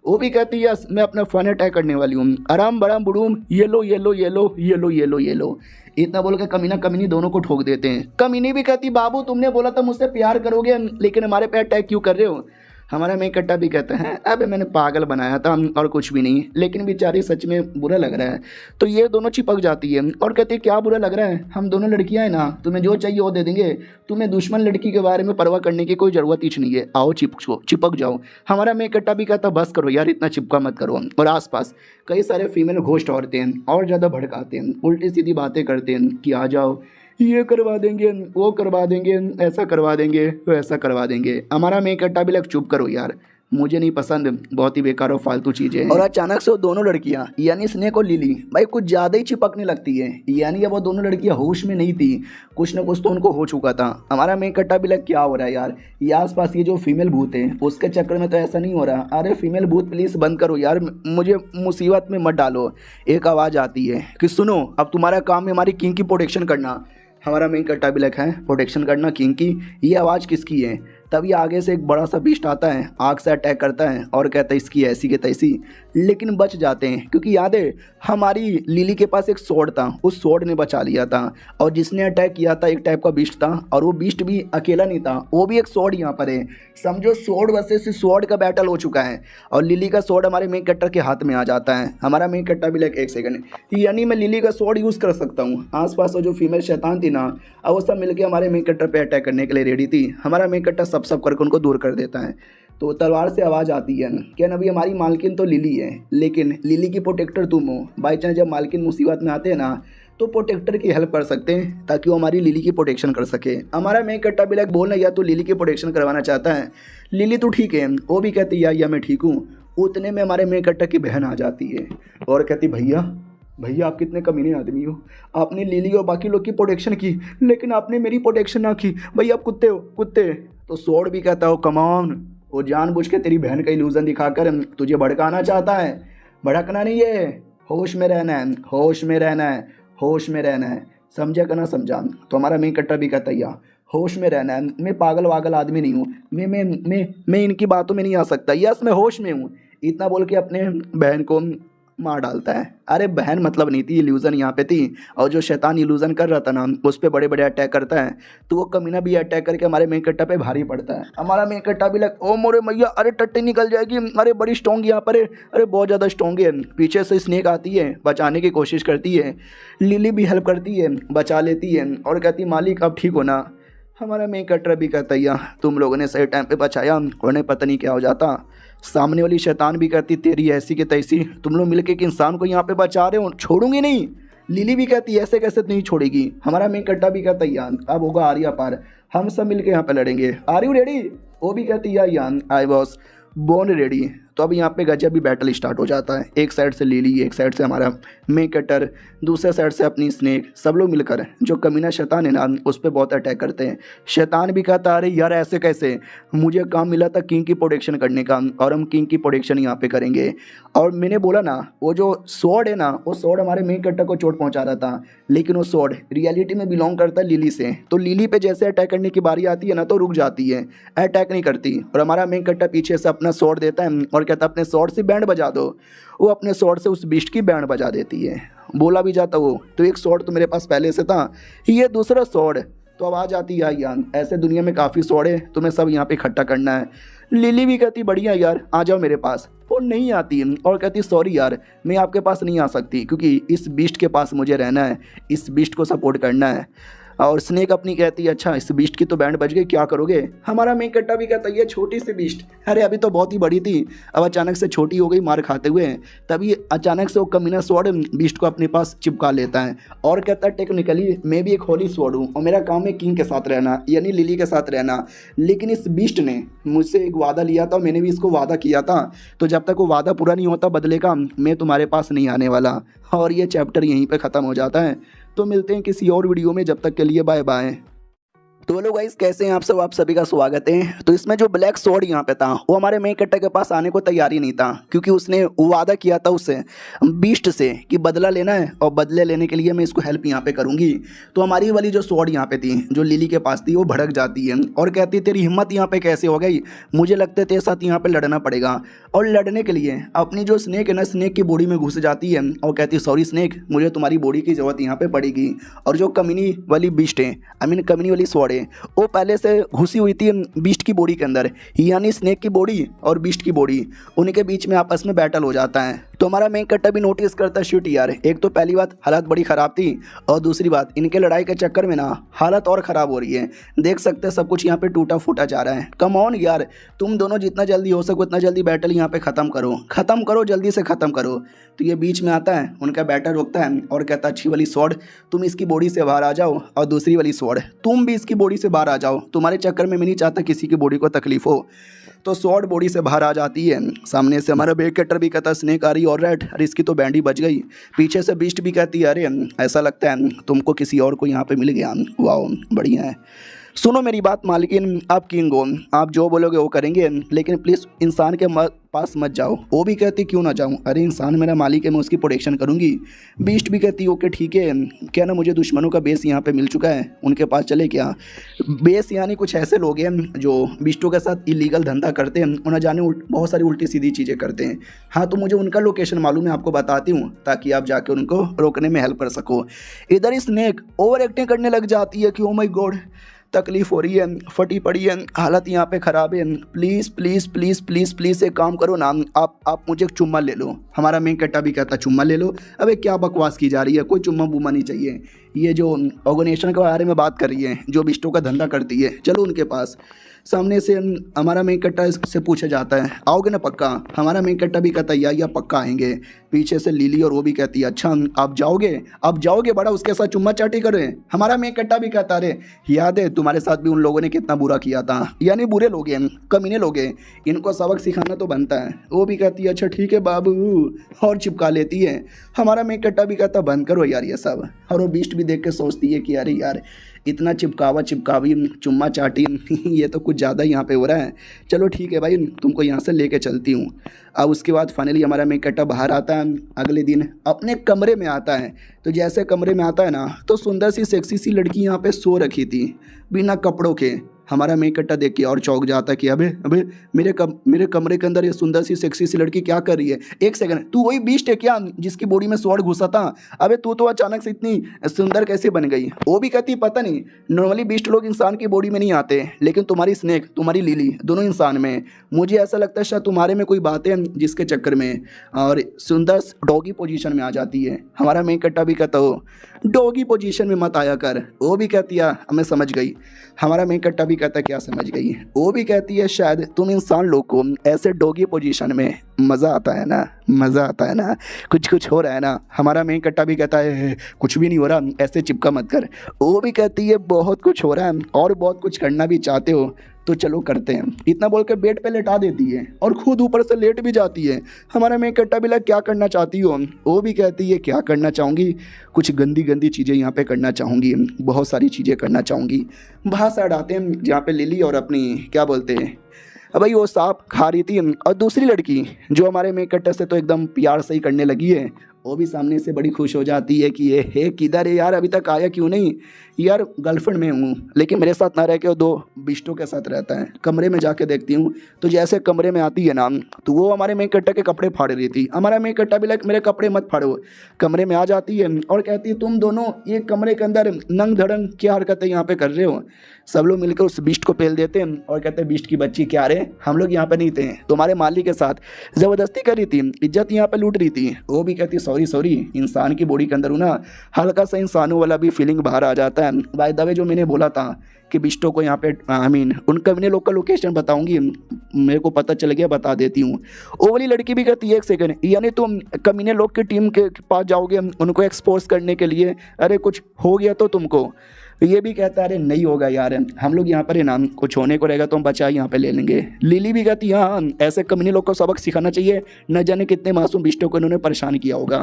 वो भी कहती यस मैं अपना फाइनल अटैक करने वाली हूँ, आराम बड़ाम बुड़ूम ये लो ये लो ये लो ये लो ये लो ये लो। इतना बोल के कमीना कमीनी दोनों को ठोक देते हैं। कमीनी भी कहती बाबू तुमने बोला था मुझसे प्यार करोगे लेकिन हमारे पे अटैक क्यों कर रहे हो? हमारा मेन कट्टा भी कहता है अबे मैंने पागल बनाया था और कुछ भी नहीं, लेकिन बेचारी सच में बुरा लग रहा है। तो ये दोनों चिपक जाती है और कहती है क्या बुरा लग रहा है, हम दोनों लड़कियां हैं ना, तुम्हें जो चाहिए वो दे देंगे, तुम्हें दुश्मन लड़की के बारे में परवाह करने की कोई ज़रूरत ही नहीं है, आओ चिपक जाओ। हमारा मेन कट्टा भी कहता बस करो यार इतना चिपका मत करो। और आसपास कई सारे फीमेल घोस्ट औरतें हैं और ज़्यादा भड़काते हैं, उल्टी सीधी बातें करते हैं कि आ जाओ ये करवा देंगे वो करवा देंगे ऐसा करवा देंगे वैसा करवा देंगे। हमारा मेन कट्टा भी लग चुप करो यार मुझे नहीं पसंद, बहुत ही बेकार और फालतू चीज़ें। और अचानक से वो दोनों लड़कियां यानी स्नेक और लिली भाई कुछ ज़्यादा ही चिपकने लगती है, यानी अब वो दोनों लड़कियां होश में नहीं थी, कुछ ना कुछ तो उनको हो चुका था। हमारा मेन कट्टा भी लग क्या हो रहा है यार, ये आसपास ये जो फीमेल भूत है उसके चक्कर में तो ऐसा नहीं हो रहा। अरे फीमेल भूत प्लीज़ बंद करो यार, मुझे मुसीबत में मत डालो। एक आवाज़ आती है कि सुनो अब तुम्हारा काम है हमारी किंग की प्रोटेक्शन करना। हमारा मेन कट्टा भी लिखा है प्रोटेक्शन करना किंग की। ये आवाज़ किसकी है? तभी आगे से एक बड़ा सा बीस्ट आता है, आग से अटैक करता है और कहता है इसकी ऐसी के तैसी, लेकिन बच जाते हैं क्योंकि याद है हमारी लिली के पास एक स्वॉर्ड था, उस स्वॉर्ड ने बचा लिया था। और जिसने अटैक किया था एक टाइप का बीस्ट था और वो बीस्ट भी अकेला नहीं था, वो भी एक स्वॉर्ड यहाँ पर है। समझो स्वॉर्ड वर्सेस स्वॉर्ड का बैटल हो चुका है और लिली का स्वॉर्ड हमारे मेन कट्टर के हाथ में आ जाता है। हमारा मेन कट्टा भी लाइक एक सेकंड, यानी मैं लिली का स्वॉर्ड यूज़ कर सकता हूँ। आसपास जो फीमेल शैतान थी ना, अब वो सब मिलकर हमारे मेन कट्टर पर अटैक करने के लिए रेडी थी। हमारा मेन कट्टर सब करके उनको दूर कर देता है। तो तलवार से आवाज़ आती है क्या नबी हमारी मालकिन तो लिली है लेकिन लिली की प्रोटेक्टर तुम हो, बाई चांस जब मालकिन मुसीबत में आते हैं ना तो प्रोटेक्टर की हेल्प कर सकते हैं ताकि वो हमारी लिली की प्रोटेक्शन कर सके। हमारा मेन कट्टा भी लाइक बोलना या तो लिली की प्रोटेक्शन करवाना चाहता है, लिली तो ठीक है, वो भी कहती है या मैं ठीक हूँ। उतने में हमारे मेन कट्टा की बहन आ जाती है और कहती भैया आप कितने कमीने आदमी हो, आपने लिली और बाकी लोग की प्रोटेक्शन की लेकिन आपने मेरी प्रोटेक्शन ना की, भैया आप कुत्ते हो कुत्ते। तो स्वॉर्ड भी कहता हो कम ऑन, वो जानबूझ के तेरी बहन का इल्यूजन दिखाकर तुझे भड़काना चाहता है। भड़कना नहीं है, होश में रहना है, होश में रहना है, होश में रहना है, समझा का ना समझा। तो हमारा मेन कट्टा भी कहता है होश में रहना है, मैं पागल वागल आदमी नहीं हूँ, मैं इनकी बातों में नहीं आ सकता, यस मैं होश में हूँ। इतना बोल के अपने बहन को मार डालता है। अरे बहन मतलब नहीं थी, इल्यूजन यहाँ पे थी और जो शैतान इल्यूजन कर रहा था ना उस पर बड़े बड़े अटैक करता है, तो वो कमीना भी अटैक करके हमारे मेन कट्टा पे भारी पड़ता है। हमारा मेन कट्टा भी लग ओ मोरे मैया, अरे टट्टी निकल जाएगी, अरे बड़ी स्ट्रॉन्ग यहाँ पर है, अरे बहुत ज़्यादा स्ट्रॉन्ग है। पीछे से स्नेक आती है, बचाने की कोशिश करती है, लिली भी हेल्प करती है, बचा लेती है और कहती मालिक अब ठीक हो ना। हमारा मेन कट्टा भी कहता है तुम लोगों ने सही टाइम पे बचाया, उन्हें पता नहीं क्या हो जाता। सामने वाली शैतान भी कहती तेरी ऐसी के तैसी, तुम लोग मिलके एक इंसान को यहाँ पे बचा रहे हो, छोड़ूंगी नहीं। लिली भी कहती ऐसे कैसे नहीं छोड़ेगी। हमारा मेन कट्टा भी कहता यान अब होगा आर्या पार, हम सब मिलके यहाँ पे लड़ेंगे, आर यू रेडी? वो भी कहती यान आई वॉज बोर्न रेडी। तो अब यहाँ पे गजब भी बैटल स्टार्ट हो जाता है, एक साइड से लिली, एक साइड से हमारा मेन कट्टर, दूसरे साइड से अपनी स्नेक, सब लोग मिलकर जो कमीना शैतान है ना उस पर बहुत अटैक करते हैं। शैतान भी कहता अरे यार ऐसे कैसे, मुझे काम मिला था किंग की प्रोटेक्शन करने का और हम किंग की प्रोटेक्शन यहाँ पे करेंगे। और मैंने बोला ना वो जो स्वॉर्ड है ना, वो स्वॉर्ड हमारे मेन कट्टर को चोट पहुँचा रहा था, लेकिन वो स्वॉर्ड रियलिटी में बिलोंग करता है लिली से। तो लिली पे जैसे अटैक करने की बारी आती है ना तो रुक जाती है, अटैक नहीं करती। और हमारा मेन कट्टर पीछे से अपना स्वॉर्ड देता है और कहता अपने स्वॉर्ड से बैंड बजा दो। वो अपने स्वॉर्ड से उस बीस्ट की बैंड बजा देती है। बोला भी जाता वो तो एक स्वॉर्ड तो मेरे पास पहले से था, ये दूसरा स्वॉर्ड। तो अब आ जाती है यान ऐसे दुनिया में काफ़ी स्वॉर्ड है, तुम्हें सब यहाँ पे इकट्ठा करना है। लिली भी कहती बढ़िया यार, आ जाओ मेरे पास। वो नहीं आती और कहती सॉरी यार, मैं आपके पास नहीं आ सकती क्योंकि इस बीस्ट के पास मुझे रहना है, इस बीस्ट को सपोर्ट करना है। और स्नेक अपनी कहती है अच्छा इस बीस्ट की तो बैंड बज गई, क्या करोगे? हमारा मेन कट्टा भी कहता है ये छोटी सी बीस्ट, अरे अभी तो बहुत ही बड़ी थी, अब अचानक से छोटी हो गई मार खाते हुए। तभी अचानक से वो कमीना स्वॉर्ड बीस्ट को अपने पास चिपका लेता है और कहता है टेक्निकली मैं भी एक होली स्वॉर्ड हूँ और मेरा काम है किंग के साथ रहना, यानी लिली के साथ रहना। लेकिन इस बीस्ट ने मुझसे एक वादा लिया था, मैंने भी इसको वादा किया था, तो जब तक वो वादा पूरा नहीं होता बदले का, मैं तुम्हारे पास नहीं आने वाला। और ये चैप्टर यहीं पे ख़त्म हो जाता है। तो मिलते हैं किसी और वीडियो में, जब तक के लिए बाय बाय। तो हेलो गाइस, कैसे हैं आप सब? आप सभी का स्वागत है। तो इसमें जो ब्लैक स्वॉर्ड यहाँ पे था वो हमारे मेन कट्टा के पास आने को तैयार ही नहीं था, क्योंकि उसने वादा किया था उससे बीस्ट से कि बदला लेना है और बदले लेने के लिए मैं इसको हेल्प यहाँ पे करूँगी। तो हमारी वाली जो स्वॉर्ड यहाँ पे थी जो लिली के पास थी वो भड़क जाती है और कहती है तेरी हिम्मत यहाँ पे कैसे हो गई, मुझे लगता है तेरे साथ यहाँ पे लड़ना पड़ेगा। और लड़ने के लिए अपनी जो स्नेक है ना, स्नेक की बॉडी में घुस जाती है और कहती है सॉरी स्नेक, मुझे तुम्हारी बॉडी की ज़रूरत यहाँ पे पड़ेगी। और जो कमीनी वाली बीस्ट है, आई मीन कमीनी वाली स्वॉर्ड, वो पहले से घुसी हुई थी बीस्ट की बॉडी के अंदर, यानी स्नेक की बॉडी और बीस्ट की बॉडी, उनके बीच में आपस में बैटल हो जाता है। तो हमारा मेन कट्टा भी नोटिस करता है शिट यार, एक तो पहली बात हालत बड़ी ख़राब थी और दूसरी बात इनके लड़ाई के चक्कर में ना हालत और ख़राब हो रही है। देख सकते हैं सब कुछ यहाँ पे टूटा फूटा जा रहा है। कम ऑन यार, तुम दोनों जितना जल्दी हो सको उतना जल्दी बैटल यहाँ पे ख़त्म करो, जल्दी से ख़त्म करो। तो ये बीच में आता है, उनका बैटल रोकता है और कहता है अच्छी वाली स्वॉर्ड तुम इसकी बॉडी से बाहर आ जाओ और दूसरी वाली स्वॉर्ड तुम भी इसकी बॉडी से बाहर आ जाओ, तुम्हारे चक्कर में मैं नहीं चाहता किसी की बॉडी को तकलीफ हो। तो स्वॉर्ड बॉडी से बाहर आ जाती है। सामने से हमारा बेक कटर भी कहता है स्नेक आ रही और रेड, अरे इसकी तो बैंड ही बच गई। पीछे से बीस्ट भी कहती है अरे ऐसा लगता है तुमको किसी और को यहाँ पे मिल गया, वाओ बढ़िया है। सुनो मेरी बात मालकिन, आप किंग हो, आप जो बोलोगे वो करेंगे, लेकिन प्लीज़ इंसान के पास मत जाओ। वो भी कहती क्यों ना जाऊँ, अरे इंसान मेरा मालिक है, मैं उसकी प्रोटेक्शन करूँगी। बीस्ट भी कहती ओके ठीक है, क्या ना मुझे दुश्मनों का बेस यहाँ पे मिल चुका है, उनके पास चले क्या? बेस यानी कुछ ऐसे लोग हैं जो बीस्टों के साथ इलीगल धंधा करते हैं, उन्हें जाने बहुत सारी उल्टी सीधी चीज़ें करते हैं। हाँ तो मुझे उनका लोकेशन मालूम है, आपको बताती हूँ ताकि आप जाके उनको रोकने में हेल्प कर सको। इधर स्नेक ओवर एक्टिंग करने लग जाती है कि ओ माय गॉड तकलीफ़ हो रही है, फटी पड़ी है, हालत यहाँ पे ख़राब है, please please please please please एक काम करो ना, आप मुझे एक चुम्मा ले लो। हमारा मेन कट्टा भी कहता चुम्मा ले लो। अबे क्या बकवास की जा रही है, कोई चुम्मा बुम्मा नहीं चाहिए। ये जो ऑर्गेनाइजेशन के बारे में बात कर रही है जो बिस्टों का धंधा करती है, चलो उनके पास। सामने से हमारा मेन कट्टा से पूछा जाता है आओगे ना पक्का? हमारा मेन कट्टा भी कहता है या पक्का आएंगे। पीछे से लिली और वो भी कहती है अच्छा आप जाओगे बड़ा उसके साथ चुम्मा चाटी करें? हमारा मेन कट्टा भी कहता अरे याद है तुम्हारे साथ भी उन लोगों ने कितना बुरा किया था, यानी बुरे लोग हैं, कमीने लोग हैं, इनको सबक सिखाना तो बनता है। वो भी कहती है अच्छा ठीक है बाबू और चिपका लेती है। हमारा मेन कट्टा भी कहता बंद करो यार ये सब। और वो बीस्ट भी देख के सोचती है कि अरे यार इतना चिपकावी चुम्मा चाटी ये तो कुछ ज़्यादा यहाँ पे हो रहा है। चलो ठीक है भाई तुमको यहाँ से लेके चलती हूँ। अब उसके बाद फाइनली हमारा मेन कट्टा बाहर आता है, अगले दिन अपने कमरे में आता है। तो जैसे कमरे में आता है ना तो सुंदर सी सेक्सी सी लड़की यहाँ पे सो रखी थी बिना कपड़ों के। हमारा मेन कट्टा देख के और चौंक जाता है कि अबे मेरे कमरे के अंदर ये सुंदर सी सेक्सी सी लड़की क्या कर रही है? एक सेकंड, तू वही बीस्ट है क्या जिसकी बॉडी में स्वॉर्ड घुसा था? अबे तू तो अचानक से इतनी सुंदर कैसे बन गई? वो भी कहती पता नहीं, नॉर्मली बीस्ट लोग इंसान की बॉडी में नहीं आते, लेकिन तुम्हारी स्नेक तुम्हारी लिली दोनों इंसान में। मुझे ऐसा लगता है शायद तुम्हारे में कोई बात है जिसके चक्कर में और सुंदर डॉगी पोजीशन में आ जाती है। हमारा मेन कट्टा भी कहता हो डॉगी पोजीशन में मत आया कर। वो भी कहती है मैं समझ गई। हमारा मेन कट्टा भी कहता है क्या समझ गई? वो भी कहती है शायद तुम इंसान लोग को ऐसे डॉगी पोजीशन में मज़ा आता है ना, कुछ हो रहा है ना। हमारा मेन कट्टा भी कहता है कुछ भी नहीं हो रहा, ऐसे चिपका मत कर। वो भी कहती है बहुत कुछ हो रहा है और बहुत कुछ करना भी चाहते हो तो चलो करते हैं। इतना बोल के बेड पे लेटा देती है और खुद ऊपर से लेट भी जाती है। हमारा मेन कट्टा भी क्या करना चाहती हो? वो भी कहती है क्या करना चाहूँगी, कुछ गंदी चीज़ें यहाँ पे करना चाहूँगी, बहुत सारी चीज़ें करना चाहूँगी। बाहर साइड आते हैं जहाँ पे लिली और अपनी क्या बोलते हैं अब भाई वो सांप खा रही थी और दूसरी लड़की जो हमारे मेन कट्टा से तो एकदम प्यार से ही करने लगी है, वो भी सामने से बड़ी खुश हो जाती है कि ये है किधर है यार, अभी तक आया क्यों नहीं। यार गर्लफ्रेंड में हूँ, लेकिन मेरे साथ ना रह के वो 2 बिष्टों के साथ रहता है। कमरे में जाके देखती हूँ तो जैसे कमरे में आती है ना, तो वो हमारे मेन कट्टा के कपड़े फाड़ रही थी। हमारा मेन कट्टा भी लाइक मेरे कपड़े मत फाड़ो। कमरे में आ जाती है और कहती है तुम दोनों ये कमरे के अंदर नंग धड़ंग क्या हरकतें यहाँ पे कर रहे हो। सब लोग मिलकर उस बिस्ट को पेल देते हैं और कहते हैं बिस्ट की बच्ची क्या रे, हम लोग यहाँ पे नहीं थे, तुम्हारे मालिक के साथ ज़बरदस्ती कर रही थी, इज्जत यहाँ पे लूट रही थी। वो भी कहती सॉरी सॉरी, इंसान की बॉडी के अंदर हूँ ना, हल्का सा इंसानों वाला भी फीलिंग बाहर आ जाता है। बाय द वे जो मैंने बोला था कि बिस्टो को यहाँ पे उनका मैंने लोग का लोकेशन बताऊंगी, मेरे को पता चल गया, बता देती हूँ। वो वाली लड़की भी कहती है 1 सेकंड, यानी तुम कमीने लोग की टीम के पास जाओगे उनको एक्सपोज करने के लिए, अरे कुछ हो गया तो तुमको। ये भी कहता है अरे नहीं होगा यार, हम लोग यहाँ पर है ना, कुछ होने को रहेगा तो हम बचा यहाँ पे ले लेंगे। लिली भी कहती है हाँ ऐसे कमीने लोग को सबक सिखाना चाहिए, न जाने कितने मासूम बिस्टो को इन्होंने परेशान किया होगा।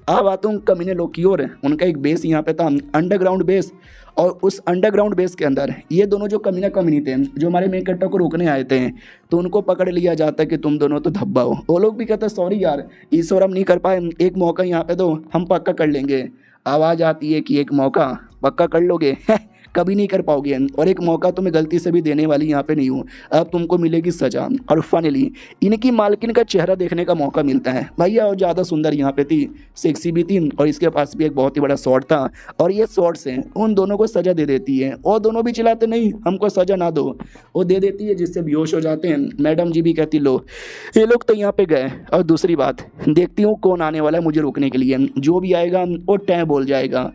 अब आता हूँ कमीने लोग की ओर। उनका एक बेस यहाँ पे था, अंडरग्राउंड बेस, और उस अंडरग्राउंड बेस के अंदर ये दोनों जो कमीने थे जो हमारे मेन कट्टा को रोकने आए थे, तो उनको पकड़ लिया जाता है कि तुम दोनों तो धब्बा हो। वो लोग भी कहते हैं सॉरी यार, इस बार हम नहीं कर पाए, एक मौका यहाँ पे दो, हम पक्का कर लेंगे। आवाज़ आती है कि एक मौका पक्का कर लोगे कभी नहीं कर पाओगे, और एक मौका तो मैं गलती से भी देने वाली यहाँ पे नहीं हूँ, अब तुमको मिलेगी सजा। और फाइनली इनकी मालकिन का चेहरा देखने का मौका मिलता है। भैया और ज़्यादा सुंदर यहाँ पे थी, सेक्सी भी थी, और इसके पास भी एक बहुत ही बड़ा शॉट था, और ये शॉट से उन दोनों को सजा दे देती है। और दोनों भी चिल्लाते नहीं हमको सजा ना दो, वो दे देती है, जिससे बेहोश हो जाते हैं। मैडम जी भी कहती लो ये लोग तो यहाँ पे गए। और दूसरी बात देखती हूँ कौन आने वाला है मुझे रोकने के लिए, जो भी आएगा वो टै बोल जाएगा।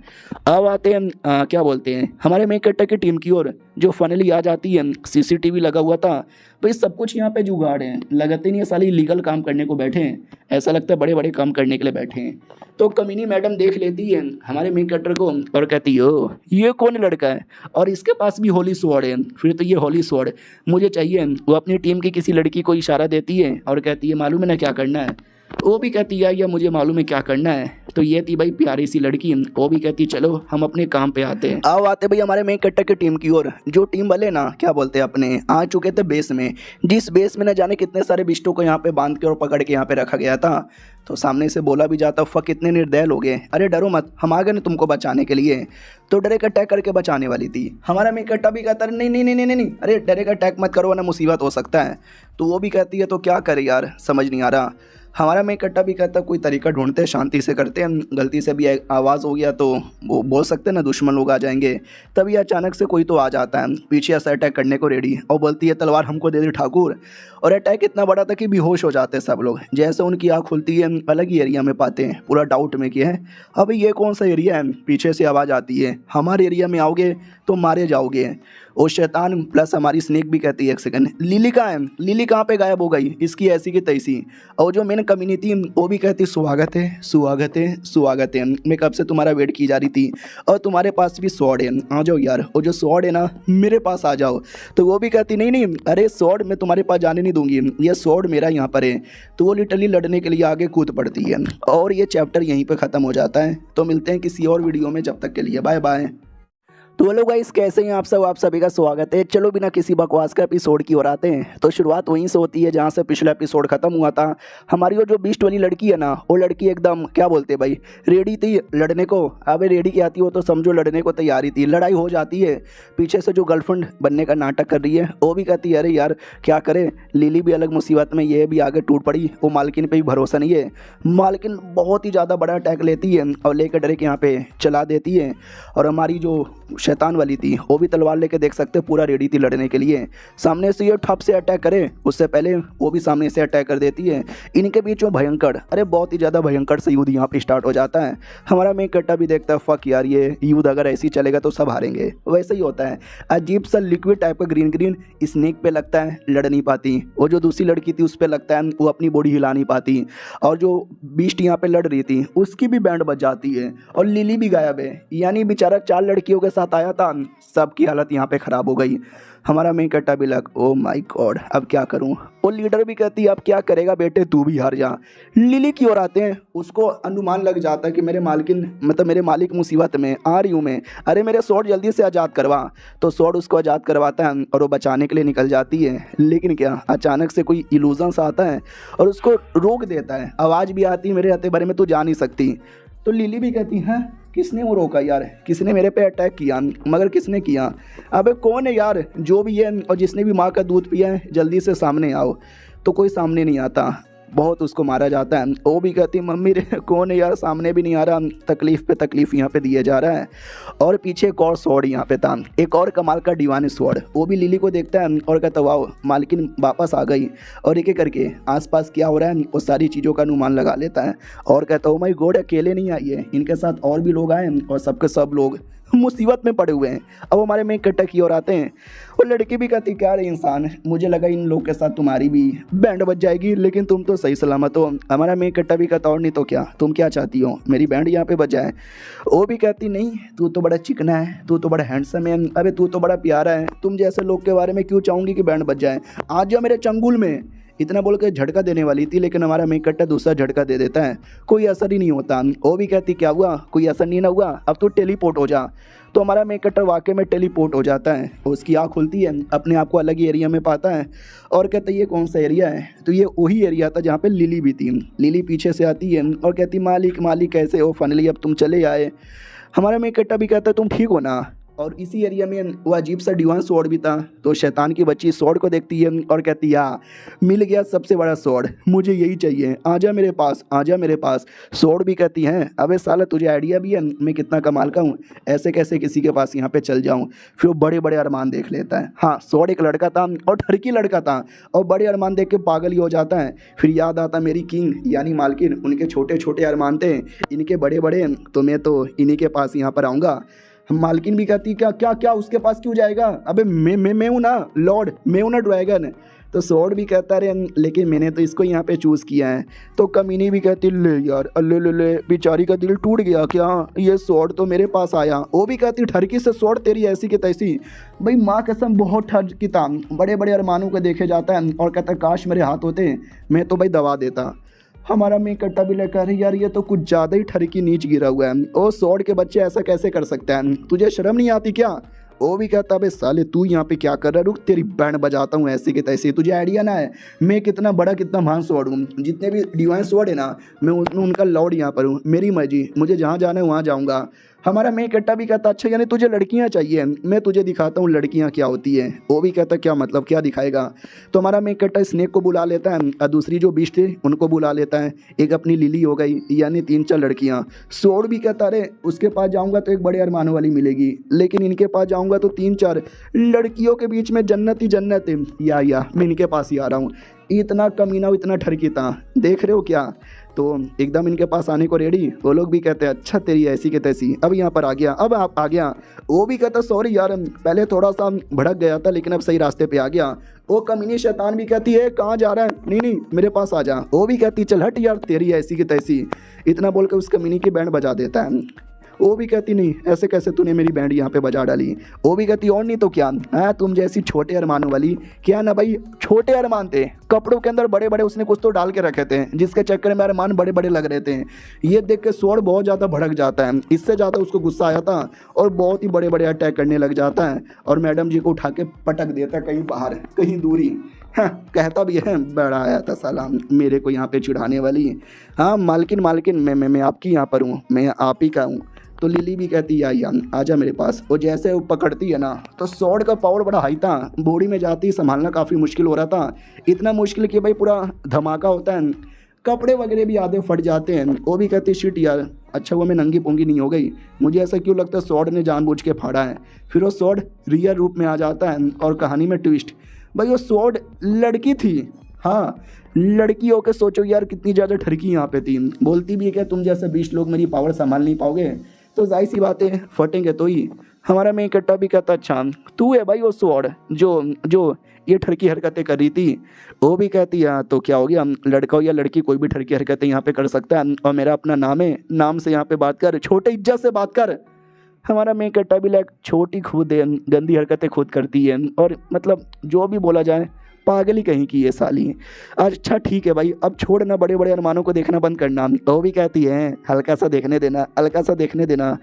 अब आते हैं क्या बोलते हैं हमारे मेन कट्टा की टीम की ओर, जो फाइनली आ जाती है। सीसीटीवी लगा हुआ था, भाई सब कुछ यहाँ पे जुगाड़ है, लगते नहीं है साली लीगल काम करने को बैठे हैं, ऐसा लगता है बड़े बड़े काम करने के लिए बैठे हैं। तो कमीनी मैडम देख लेती है हमारे मेन कट्टर को और कहती है ओ ये कौन लड़का है, और इसके पास भी होली स्वॉर्ड है, फिर तो ये होली स्वॉर्ड मुझे चाहिए। वो अपनी टीम की किसी लड़की को इशारा देती है और कहती है मालूम है ना क्या करना है। वो भी कहती है या मुझे मालूम है क्या करना है। तो ये थी भाई प्यारी सी लड़की, वो भी कहती चलो हम अपने काम पे आते हैं। आओ आते भाई हमारे मेन कट्टा की टीम की ओर, जो टीम वाले ना क्या बोलते हैं अपने आ चुके थे बेस में, जिस बेस में न जाने कितने सारे बिस्टों को यहाँ पे बांध के और पकड़ के यहाँ पे रखा गया था। तो सामने से बोला भी जाता फक कितने निर्दय लोग हैं, अरे डरो मत हम आ गए ना तुमको बचाने के लिए। तो डायरेक्ट अटैक करके बचाने वाली थी। हमारा मेन कट्टा भी कहता है नहीं नहीं नहीं नहीं नहीं, अरे डायरेक्ट अटैक मत करो ना मुसीबत हो सकता है। तो वो भी कहती है तो क्या करे यार समझ नहीं आ रहा। हमारा मेन कट्टा भी कहता कोई तरीका ढूंढते हैं, शांति से करते हैं, गलती से भी आवाज़ हो गया तो वो बोल सकते हैं ना दुश्मन लोग आ जाएंगे। तभी अचानक से कोई तो आ जाता है पीछे से अटैक करने को रेडी, और बोलती है तलवार हमको दे दे ठाकुर। और अटैक इतना बड़ा था कि बेहोश हो जाते हैं सब लोग। जैसे उनकी आँख खुलती है अलग ही एरिया में पाते हैं, पूरा डाउट में कि है अभी ये कौन सा एरिया है। पीछे से आवाज़ आती है हमारे एरिया में आओगे तो मारे जाओगे। और शैतान प्लस हमारी स्नेक भी कहती है एक सेकंड लिली कहाँ है, लिली कहाँ पे गायब हो गई, इसकी ऐसी की तैसी। और जो मेन कम्युनिटी वो भी कहती स्वागत है स्वागत है स्वागत है, मैं कब से तुम्हारा वेट की जा रही थी, और तुम्हारे पास भी स्वॉर्ड है, आ जाओ यार, और जो स्वॉर्ड है ना मेरे पास आ जाओ। तो वो भी कहती नहीं नहीं अरे स्वॉर्ड मैं तुम्हारे पास जाने नहीं दूंगी, ये स्वॉर्ड मेरा यहाँ पर है। तो वो लिटरली लड़ने के लिए आगे कूद पड़ती है, और ये चैप्टर यहीं पर ख़त्म हो जाता है। तो मिलते हैं किसी और वीडियो में, जब तक के लिए बाय बाय। तो हेलो गाइस कैसे हैं आप सभी का स्वागत है। चलो बिना किसी बकवास का एपिसोड की ओर आते हैं। तो शुरुआत वहीं से होती है जहां से पिछला एपिसोड खत्म हुआ था। हमारी वो जो बीस्ट वाली लड़की है ना, वो लड़की एकदम क्या बोलते हैं भाई रेडी थी लड़ने को। अब रेडी की आती हो तो समझो लड़ने को तैयारी थी। लड़ाई हो जाती है, पीछे से जो गर्लफ्रेंड बनने का नाटक कर रही है वो भी कहती है अरे यार क्या करे, लिली भी अलग मुसीबत में, ये भी आगे टूट पड़ी, वो मालकिन पर भी भरोसा नहीं है। मालकिन बहुत ही ज़्यादा बड़ा अटैक लेती है और लेकर डायरेक्ट यहाँ पे चला देती है। और हमारी जो शैतान वाली थी वो भी तलवार लेके देख सकते पूरा रेडी थी लड़ने के लिए। सामने से ये ठप से अटैक करे उससे पहले वो भी सामने से अटैक कर देती है। इनके बीच में भयंकर अरे बहुत ही ज़्यादा भयंकर से युद्ध यहाँ पे स्टार्ट हो जाता है। हमारा मेन कट्टा भी देखता है फक यार ये युद्ध अगर ऐसे ही चलेगा तो सब हारेंगे। वैसे ही होता है, अजीब सा लिक्विड टाइप का ग्रीन ग्रीन स्नेक पे लगता है, लड़ नहीं पाती। वो जो दूसरी लड़की थी उस पर लगता है वो अपनी बॉडी हिला नहीं पाती। और जो बीस्ट यहाँ पे लड़ रही थी उसकी भी बैंड बज जाती है, और लिली भी गायब है। यानी बेचारा 4 लड़कियों के साथ आया था सबकी हालत यहाँ पे ख़राब हो गई। हमारा मेन कट्टा भी लग ओ माय गॉड अब क्या करूँ। वो लीडर भी कहती है अब क्या करेगा बेटे, तू भी हार जा। लिली की ओर आते हैं, उसको अनुमान लग जाता है कि मेरे मालकिन मतलब मेरे मालिक मुसीबत में आ रही हूँ मैं, अरे मेरे स्वॉर्ड जल्दी से आज़ाद करवा। तो स्वॉर्ड उसको आज़ाद करवाता है और वो बचाने के लिए निकल जाती है, लेकिन क्या अचानक से कोई इल्यूजन सा आता है और उसको रोक देता है। आवाज़ भी आती है मेरे हते बारे में तू जा नहीं सकती। तो लिली भी कहती है किसने वो रोका यार, किसने मेरे पे अटैक किया, मगर किसने किया, अबे कौन है यार जो भी है और जिसने भी माँ का दूध पिया है जल्दी से सामने आओ। तो कोई सामने नहीं आता, बहुत उसको मारा जाता है। वो भी कहती मम्मी रे कौन है यार, सामने भी नहीं आ रहा, तकलीफ़ पे तकलीफ़ यहाँ पे दिया जा रहा है। और पीछे एक और स्वॉर्ड यहाँ पे था, एक और कमाल का डिवाइन स्वॉर्ड। वो भी लिली को देखता है और कहता वाओ मालकिन वापस आ गई। और एक एक करके आसपास क्या हो रहा है वो सारी चीज़ों का अनुमान लगा लेता है और कहता ओ माय गॉड अकेले नहीं आई है, इनके साथ और भी लोग आए और सबके सब लोग मुसीबत में पड़े हुए हैं। अब हमारे में कट्टा की ओर आते हैं, वो लड़की भी कहती क्या रे इंसान, मुझे लगा इन लोग के साथ तुम्हारी भी बैंड बज जाएगी, लेकिन तुम तो सही सलामत हो। हमारा में कट्टा भी कहता और नहीं तो क्या, तुम क्या चाहती हो मेरी बैंड यहाँ पे बजाए। वो भी कहती नहीं तू तो बड़ा चिकना है, तू तो बड़ा हैंडसम है, अबे तू तो बड़ा प्यारा है, तुम जैसे लोग के बारे में क्यों चाहूँगी कि बैंड बज जाए, आ जाओ मेरे चंगुल में। इतना बोल के झटका देने वाली थी, लेकिन हमारा मेन कट्टा दूसरा झटका दे देता है, कोई असर ही नहीं होता। वो भी कहती क्या हुआ, कोई असर नहीं ना हुआ, अब तो टेलीपोर्ट हो जा। तो हमारा मेन कट्टर वाकई में टेलीपोर्ट हो जाता है, उसकी आँख खुलती है, अपने आप को अलग ही एरिया में पाता है और कहता है ये कौन सा एरिया है। तो ये वही एरिया था जहाँ पे लिली भी थी। लिली पीछे से आती है और कहती मालिक मालिक कैसे हो, फाइनली अब तुम चले आए। हमारा मेन कट्टा भी कहता है तुम ठीक हो ना। और इसी एरिया में वो अजीब सा डिवाइन स्वॉर्ड भी था। तो शैतान की बच्ची स्वॉर्ड को देखती है और कहती है मिल गया सबसे बड़ा स्वॉर्ड, मुझे यही चाहिए, आजा मेरे पास, आजा मेरे पास। स्वॉर्ड भी कहती है अबे साला तुझे आइडिया भी है मैं कितना कमाल का हूँ, ऐसे कैसे किसी के पास यहाँ पे चल जाऊँ। फिर वो बड़े बड़े अरमान देख लेता है। हाँ स्वॉर्ड एक लड़का था और ठरकी लड़का था और बड़े अरमान देख के पागल ही हो जाता है। फिर याद आता मेरी किंग यानी मालकिन, उनके छोटे छोटे अरमान थे, इनके बड़े बड़े, तो मैं तो इन्हीं के पास यहाँ पर आऊँगा। मालकिन भी कहती क्या क्या क्या उसके पास क्यों जाएगा, अबे मैं हूँ ना लॉर्ड, मैं हूँ ना ड्रैगन। तो स्वॉर्ड भी कहता रहे लेकिन मैंने तो इसको यहाँ पे चूज़ किया है। तो कमीनी भी कहती ले यार अल्ले ले बेचारी का दिल टूट गया क्या, ये स्वॉर्ड तो मेरे पास आया। वो भी कहती ठरकी से स्वॉर्ड तेरी ऐसी की तैसी। भाई माँ कसम बहुत ठरकी था, बड़े बड़े अरमानों को देखे जाता है और कहता काश मेरे हाथ होते मैं तो भाई दबा देता। हमारा में कट्टा भी लेकर यार ये तो कुछ ज़्यादा ही ठरकी नीच गिरा हुआ है, ओ स्वॉर्ड के बच्चे ऐसा कैसे कर सकते हैं, तुझे शर्म नहीं आती क्या। वो भी कहता है साले तू यहाँ पे क्या कर रहा है, रुक तेरी बैंड बजाता हूँ ऐसे के तैसे, तुझे आइडिया ना है मैं कितना बड़ा कितना महान स्वॉर्ड हूँ, जितने भी डिवाइन स्वॉर्ड है ना मैं उनका लॉर्ड यहाँ पर हूँ, मेरी मर्जी, मुझे जहाँ जाना है वहाँ जाऊँगा। हमारा मेन कट्टा भी कहता अच्छा यानी तुझे लड़कियाँ चाहिए, मैं तुझे दिखाता हूँ लड़कियाँ क्या होती है। वो भी कहता क्या मतलब क्या दिखाएगा। तो हमारा मेन कट्टा स्नेक को बुला लेता है और दूसरी जो बीस्ट थे उनको बुला लेता है, एक अपनी लिली हो गई यानी 3-4 लड़कियाँ। स्वॉर्ड भी कहता अरे उसके पास जाऊँगा तो एक बड़े अरमानों वाली मिलेगी, लेकिन इनके पास जाऊँगा तो 3-4 लड़कियों के बीच में जन्नत ही जन्नत है, या मैं इनके पास ही आ रहा हूँ। इतना कमीना इतना ठरकी था, देख रहे हो क्या। तो एकदम इनके पास आने को रेडी, वो लोग भी कहते हैं अच्छा तेरी ऐसी के तैसी, अब यहाँ पर आ गया, अब आप आ गया। वो भी कहता सॉरी यार पहले थोड़ा सा भड़क गया था लेकिन अब सही रास्ते पे आ गया। वो कमीनी शैतान भी कहती है कहाँ जा रहा है, नहीं मेरे पास आ जा। वो भी कहती चल हट यार तेरी ऐसी की तैसी, इतना बोल कर उस कमीनी की बैंड बजा देता है। वो भी कहती नहीं ऐसे कैसे तूने मेरी बैंड यहाँ पे बजा डाली। वो भी कहती और नहीं तो क्या, हाँ तुम जैसी छोटे अरमानों वाली, क्या ना भाई छोटे अरमान थे, कपड़ों के अंदर बड़े बड़े उसने कुछ तो डाल के रखे थे जिसके चक्कर में अरमान बड़े बड़े लग रहे थे। ये देख के स्वॉर्ड बहुत ज़्यादा भड़क जाता है, इससे ज़्यादा उसको गुस्सा आया था और बहुत ही बड़े बड़े अटैक करने लग जाता है और मैडम जी को उठा के पटक देता है कहीं बाहर कहीं दूरी। हाँ कहता भी है बड़ा आया था साला मेरे को यहाँ पे चिढ़ाने वाली। हाँ मालकिन मैं आपकी यहाँ पर हूँ, मैं आप ही का हूँ। तो लिली भी कहती है आजा मेरे पास। वो जैसे वो पकड़ती है ना तो स्वॉर्ड का पावर बड़ा हाई था, बॉडी में जाती संभालना काफ़ी मुश्किल हो रहा था, इतना मुश्किल कि भाई पूरा धमाका होता है, कपड़े वगैरह भी आधे फट जाते हैं। वो भी कहती शिट यार अच्छा हुआ मैं नंगी पोंगी नहीं हो गई, मुझे ऐसा क्यों लगता है स्वॉर्ड ने जानबूझ के फाड़ा है। फिर वो स्वॉर्ड रियल रूप में आ जाता है और कहानी में ट्विस्ट, भाई वो स्वॉर्ड लड़की थी। हाँ लड़की होकर सोचो यार कितनी ज़्यादा ठरकी यहाँ पे थी, बोलती भी है क्या तुम जैसे 20 लोग मेरी पावर संभाल नहीं पाओगे, तो जाहिर सी बात है फटेंगे तो ही। हमारा मेन कट्टा भी कहता अच्छा तू है भाई वो स्वॉर्ड जो ये ठरकी हरकतें कर रही थी। वो भी कहती है तो क्या हो गया, लड़का हो या लड़की कोई भी ठरकी हरकतें यहाँ पे कर सकता है और मेरा अपना नाम है, नाम से यहाँ पे बात कर, छोटे इज्जत से बात कर। हमारा मेन कट्टा भी लाइक छोटी खुद है, गंदी हरकतें खुद करती है और मतलब जो भी बोला जाए पागल ही कहीं की ये साली। अच्छा ठीक है भाई, अब छोड़ ना, बड़े बड़े अरमानों को देखना बंद करना। वो भी कहती है हल्का सा देखने देना, हल्का सा देखने देना।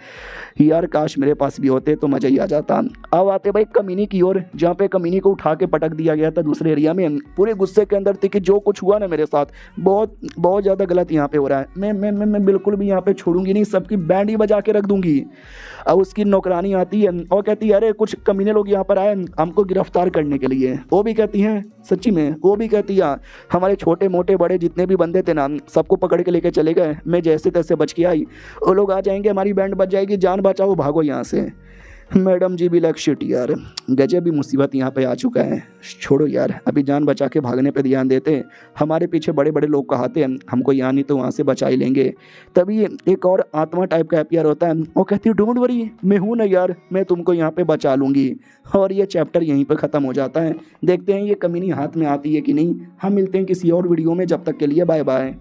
यार काश मेरे पास भी होते तो मज़ा ही आ जाता। अब आते भाई कमीनी की ओर, जहाँ पे कमीनी को उठा के पटक दिया गया था दूसरे एरिया में। पूरे गुस्से के अंदर थी कि जो कुछ हुआ ना मेरे साथ बहुत बहुत ज़्यादा गलत यहाँ पे हो रहा है। मैं बिल्कुल भी यहाँ पे छोड़ूंगी नहीं, सबकी बैंड ही बजा के रख दूंगी। अब उसकी नौकरानी आती है और कहती है अरे कुछ कमीने लोग यहाँ पर आए हमको गिरफ्तार करने के लिए। वो भी कहती हैं सच्ची में, वो भी कहती है हमारे छोटे मोटे बड़े जितने भी बंदे थे ना सबको पकड़ के लेके चले गए, मैं जैसे तैसे बच के आई। वो लोग आ जाएंगे, हमारी बैंड बच जाएगी, जान बचाओ भागो यहाँ से। मैडम जी भी लाइक शिट यार, गजब भी मुसीबत यहाँ पे आ चुका है। छोड़ो यार, अभी जान बचा के भागने पे ध्यान देते। हमारे पीछे बड़े बड़े लोग कहाते हैं हमको यहाँ नहीं तो वहाँ से बचा ही लेंगे। तभी एक और आत्मा टाइप का अपीयर होता है। वो कहती है डोंट वरी, मैं हूँ ना यार, मैं तुमको यहाँ पे बचा लूँगी। और ये चैप्टर यहीं पर ख़त्म हो जाता है। देखते हैं ये कमीनी हाथ में आती है कि नहीं। हम मिलते हैं किसी और वीडियो में, जब तक के लिए बाय बाय।